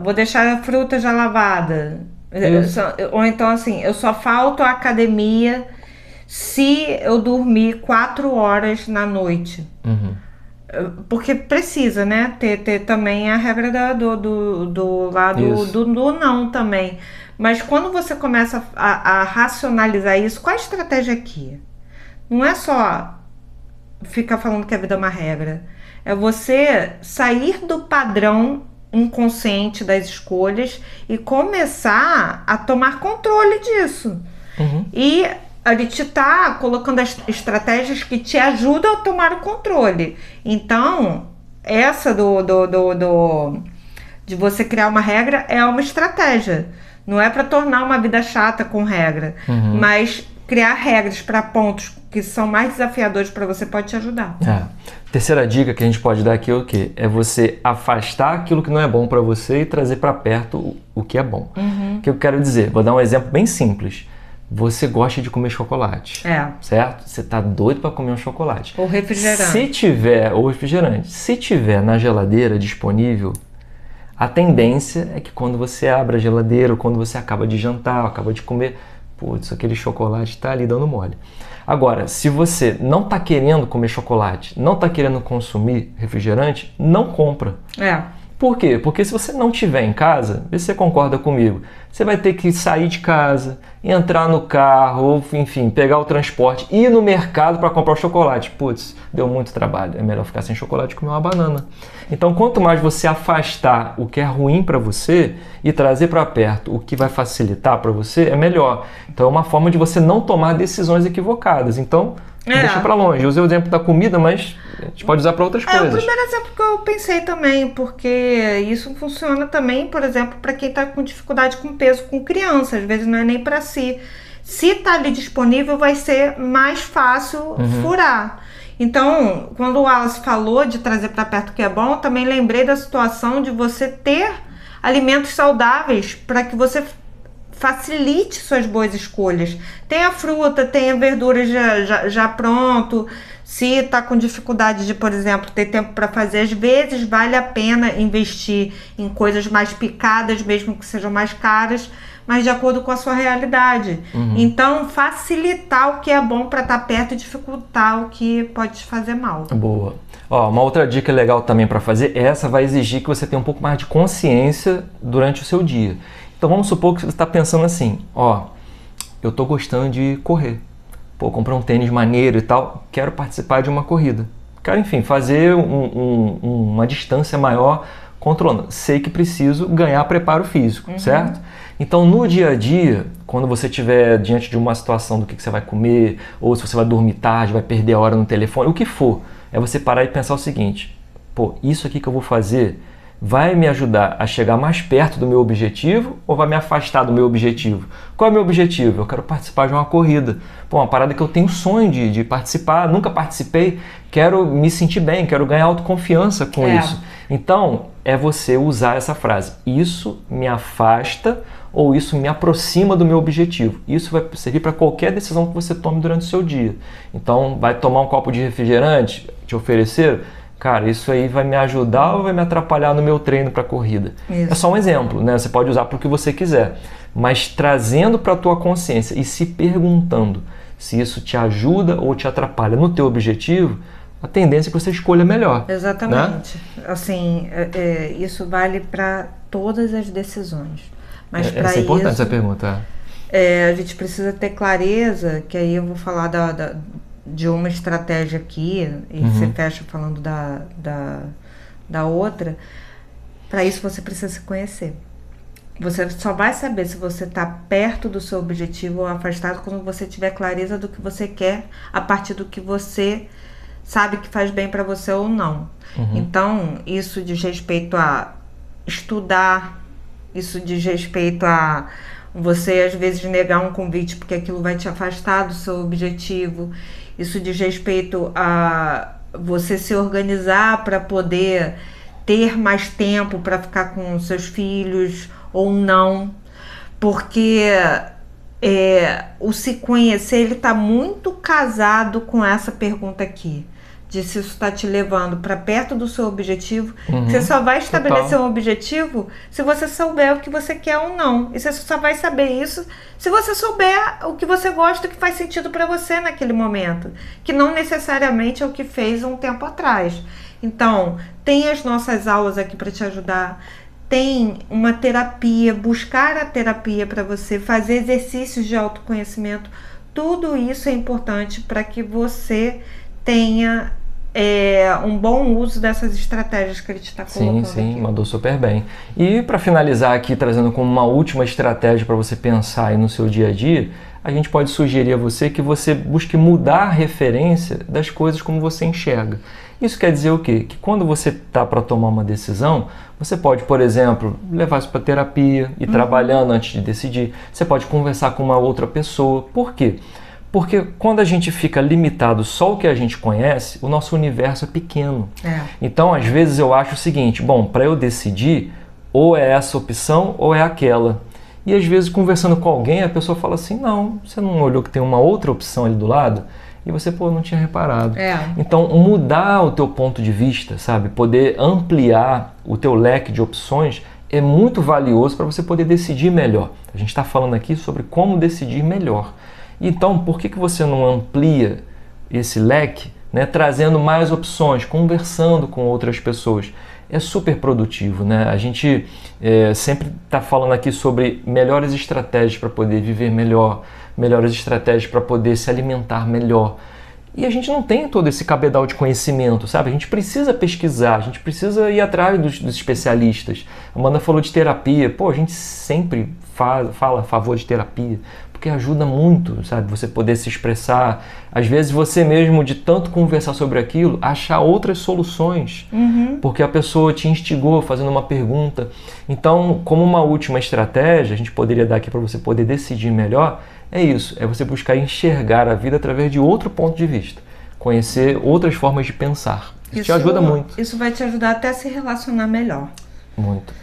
Speaker 2: Vou deixar a fruta já lavada. Ou então assim, eu só falto à academia se eu dormir 4 horas na noite. Porque precisa, né? Ter também a regra do lado do não também. Mas quando você começa a racionalizar isso, qual a estratégia aqui? Não é só ficar falando que a vida é uma regra. É você sair do padrão inconsciente das escolhas e começar a tomar controle disso. E a gente está colocando as estratégias que te ajudam a tomar o controle. Então, essa de você criar uma regra é uma estratégia. Não é para tornar uma vida chata com regra, mas criar regras para pontos que são mais desafiadores para você pode te ajudar.
Speaker 1: Terceira dica que a gente pode dar aqui é o quê? É você afastar aquilo que não é bom para você e trazer para perto o que é bom. O que eu quero dizer? Vou dar um exemplo bem simples. Você gosta de comer chocolate, certo? Você tá doido para comer um chocolate.
Speaker 2: Ou refrigerante.
Speaker 1: Ou refrigerante. Se tiver na geladeira disponível, a tendência é que quando você abre a geladeira, ou quando você acaba de jantar, acaba de comer, putz, aquele chocolate está ali dando mole. Agora, se você não está querendo comer chocolate, não está querendo consumir refrigerante, não compra. Por quê? Porque se você não tiver em casa, vê se você concorda comigo, você vai ter que sair de casa, entrar no carro, ou enfim, pegar o transporte, ir no mercado para comprar o chocolate. Putz, deu muito trabalho, é melhor ficar sem chocolate e comer uma banana. Então, quanto mais você afastar o que é ruim para você e trazer para perto o que vai facilitar para você, é melhor. Então, é uma forma de você não tomar decisões equivocadas. Então, deixa para longe. Eu usei o exemplo da comida, mas a gente pode usar para outras coisas.
Speaker 2: É o primeiro exemplo que eu pensei também, porque isso funciona também, por exemplo, para quem está com dificuldade com peso com criança. Às vezes não é nem para si. Se está ali disponível, vai ser mais fácil furar. Então, quando o Wallace falou de trazer para perto o que é bom, também lembrei da situação de você ter alimentos saudáveis para que você facilite suas boas escolhas. Tem a fruta, tem a verdura já pronto. Se está com dificuldade de, por exemplo, ter tempo para fazer, às vezes vale a pena investir em coisas mais picadas, mesmo que sejam mais caras, mas de acordo com a sua realidade. Então, facilitar o que é bom para estar perto e dificultar o que pode te fazer mal.
Speaker 1: Boa. Ó, uma outra dica legal também para fazer, essa vai exigir que você tenha um pouco mais de consciência durante o seu dia. Então vamos supor que você está pensando assim, ó, eu estou gostando de correr. Pô, comprar um tênis maneiro e tal, quero participar de uma corrida. Quero, enfim, fazer uma distância maior controlando. Sei que preciso ganhar preparo físico, certo? Então, no dia a dia, quando você estiver diante de uma situação do que você vai comer, ou se você vai dormir tarde, vai perder a hora no telefone, o que for, é você parar e pensar o seguinte, pô, isso aqui que eu vou fazer vai me ajudar a chegar mais perto do meu objetivo ou vai me afastar do meu objetivo? Qual é o meu objetivo? Eu quero participar de uma corrida. Pô, uma parada que eu tenho sonho de participar, nunca participei, quero me sentir bem, quero ganhar autoconfiança com isso. Então, é você usar essa frase, isso me afasta ou isso me aproxima do meu objetivo. Isso vai servir para qualquer decisão que você tome durante o seu dia. Então, vai tomar um copo de refrigerante, te oferecer? Cara, isso aí vai me ajudar ou vai me atrapalhar no meu treino para corrida? Isso. É só um exemplo, né? Você pode usar para o que você quiser, mas trazendo para a tua consciência e se perguntando se isso te ajuda ou te atrapalha no teu objetivo, a tendência é que você escolha melhor.
Speaker 2: Exatamente.
Speaker 1: Né?
Speaker 2: Assim, isso vale para todas as decisões. Mas para
Speaker 1: isso é importante essa pergunta.
Speaker 2: A gente precisa ter clareza, que aí eu vou falar de uma estratégia aqui, e você fecha falando da outra. Para isso você precisa se conhecer. Você só vai saber se você está perto do seu objetivo ou afastado quando você tiver clareza do que você quer, a partir do que você sabe que faz bem para você ou não. Então, isso diz respeito a estudar, isso diz respeito a você às vezes negar um convite porque aquilo vai te afastar do seu objetivo. Isso diz respeito a você se organizar para poder ter mais tempo para ficar com seus filhos ou não. Porque o se conhecer, ele está muito casado com essa pergunta aqui. De se isso está te levando para perto do seu objetivo. Você só vai estabelecer um objetivo se você souber o que você quer ou não. E você só vai saber isso se você souber o que você gosta, o que faz sentido para você naquele momento. Que não necessariamente é o que fez um tempo atrás. Então, tem as nossas aulas aqui para te ajudar. Tem uma terapia, buscar a terapia para você, fazer exercícios de autoconhecimento. Tudo isso é importante para que você tenha um bom uso dessas estratégias que ele está colocando.
Speaker 1: Sim,
Speaker 2: aqui.
Speaker 1: Mandou super bem. E para finalizar aqui, trazendo como uma última estratégia para você pensar aí no seu dia a dia, a gente pode sugerir a você que você busque mudar a referência das coisas como você enxerga. Isso quer dizer o quê? Que quando você está para tomar uma decisão, você pode, por exemplo, levar isso para terapia, ir trabalhando antes de decidir. Você pode conversar com uma outra pessoa. Por quê? Porque quando a gente fica limitado só ao que a gente conhece, o nosso universo é pequeno. Então, às vezes eu acho o seguinte, bom, para eu decidir, ou é essa opção ou é aquela. E às vezes conversando com alguém, a pessoa fala assim, não, você não olhou que tem uma outra opção ali do lado? E você, não tinha reparado. Então, mudar o teu ponto de vista, sabe? Poder ampliar o teu leque de opções é muito valioso para você poder decidir melhor. A gente está falando aqui sobre como decidir melhor. Então, por que você não amplia esse leque, né, trazendo mais opções, conversando com outras pessoas? É super produtivo, né? A gente sempre está falando aqui sobre melhores estratégias para poder viver melhor, melhores estratégias para poder se alimentar melhor. E a gente não tem todo esse cabedal de conhecimento, sabe? A gente precisa pesquisar, a gente precisa ir atrás dos especialistas. A Amanda falou de terapia. A gente sempre fala a favor de terapia, porque ajuda muito, sabe? Você poder se expressar. Às vezes você mesmo, de tanto conversar sobre aquilo, achar outras soluções, porque a pessoa te instigou fazendo uma pergunta. Então, como uma última estratégia, a gente poderia dar aqui para você poder decidir melhor, é isso, é você buscar enxergar a vida através de outro ponto de vista, conhecer outras formas de pensar. Isso te ajuda muito.
Speaker 2: Isso vai te ajudar até a se relacionar melhor.
Speaker 1: Muito.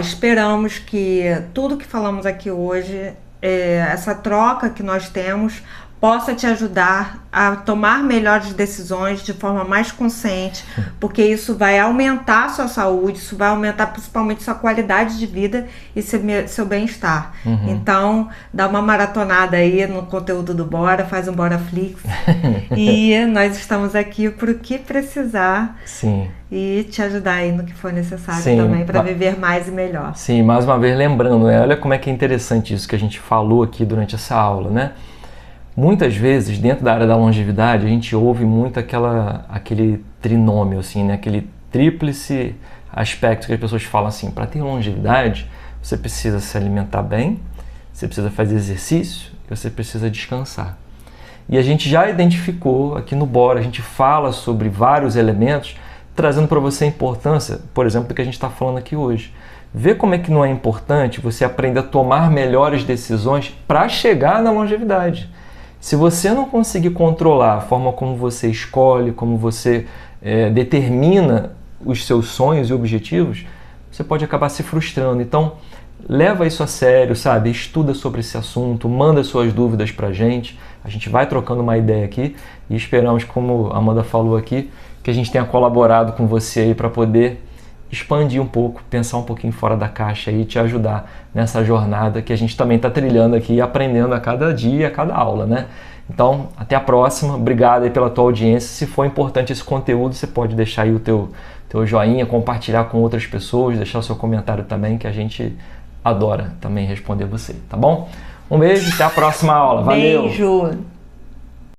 Speaker 2: Esperamos que tudo que falamos aqui hoje, essa troca que nós temos, possa te ajudar a tomar melhores decisões de forma mais consciente, porque isso vai aumentar a sua saúde, isso vai aumentar principalmente sua qualidade de vida e seu bem-estar. Então, dá uma maratonada aí no conteúdo do Bora, faz um BoraFlix e nós estamos aqui para o que precisar.
Speaker 1: Sim.
Speaker 2: E te ajudar aí no que for necessário.
Speaker 1: Sim,
Speaker 2: também para viver mais e melhor.
Speaker 1: Sim, mais uma vez lembrando, né? Olha como é que é interessante isso que a gente falou aqui durante essa aula, né? Muitas vezes, dentro da área da longevidade, a gente ouve muito aquele trinômio, assim, né? Aquele tríplice aspecto que as pessoas falam assim, para ter longevidade, você precisa se alimentar bem, você precisa fazer exercício e você precisa descansar. E a gente já identificou aqui no Bora, a gente fala sobre vários elementos, trazendo para você a importância, por exemplo, do que a gente está falando aqui hoje. Vê como é que não é importante você aprender a tomar melhores decisões para chegar na longevidade. Se você não conseguir controlar a forma como você escolhe, como você determina os seus sonhos e objetivos, você pode acabar se frustrando. Então, leva isso a sério, sabe? Estuda sobre esse assunto, manda suas dúvidas para a gente vai trocando uma ideia aqui e esperamos, como a Amanda falou aqui, que a gente tenha colaborado com você aí para poder expandir um pouco, pensar um pouquinho fora da caixa e te ajudar nessa jornada que a gente também está trilhando aqui e aprendendo a cada dia, a cada aula, né? Então, até a próxima. Obrigado aí pela tua audiência. Se for importante esse conteúdo, você pode deixar aí o teu joinha, compartilhar com outras pessoas, deixar o seu comentário também, que a gente adora também responder você, tá bom? Um beijo, até a próxima aula. Valeu!
Speaker 2: Beijo!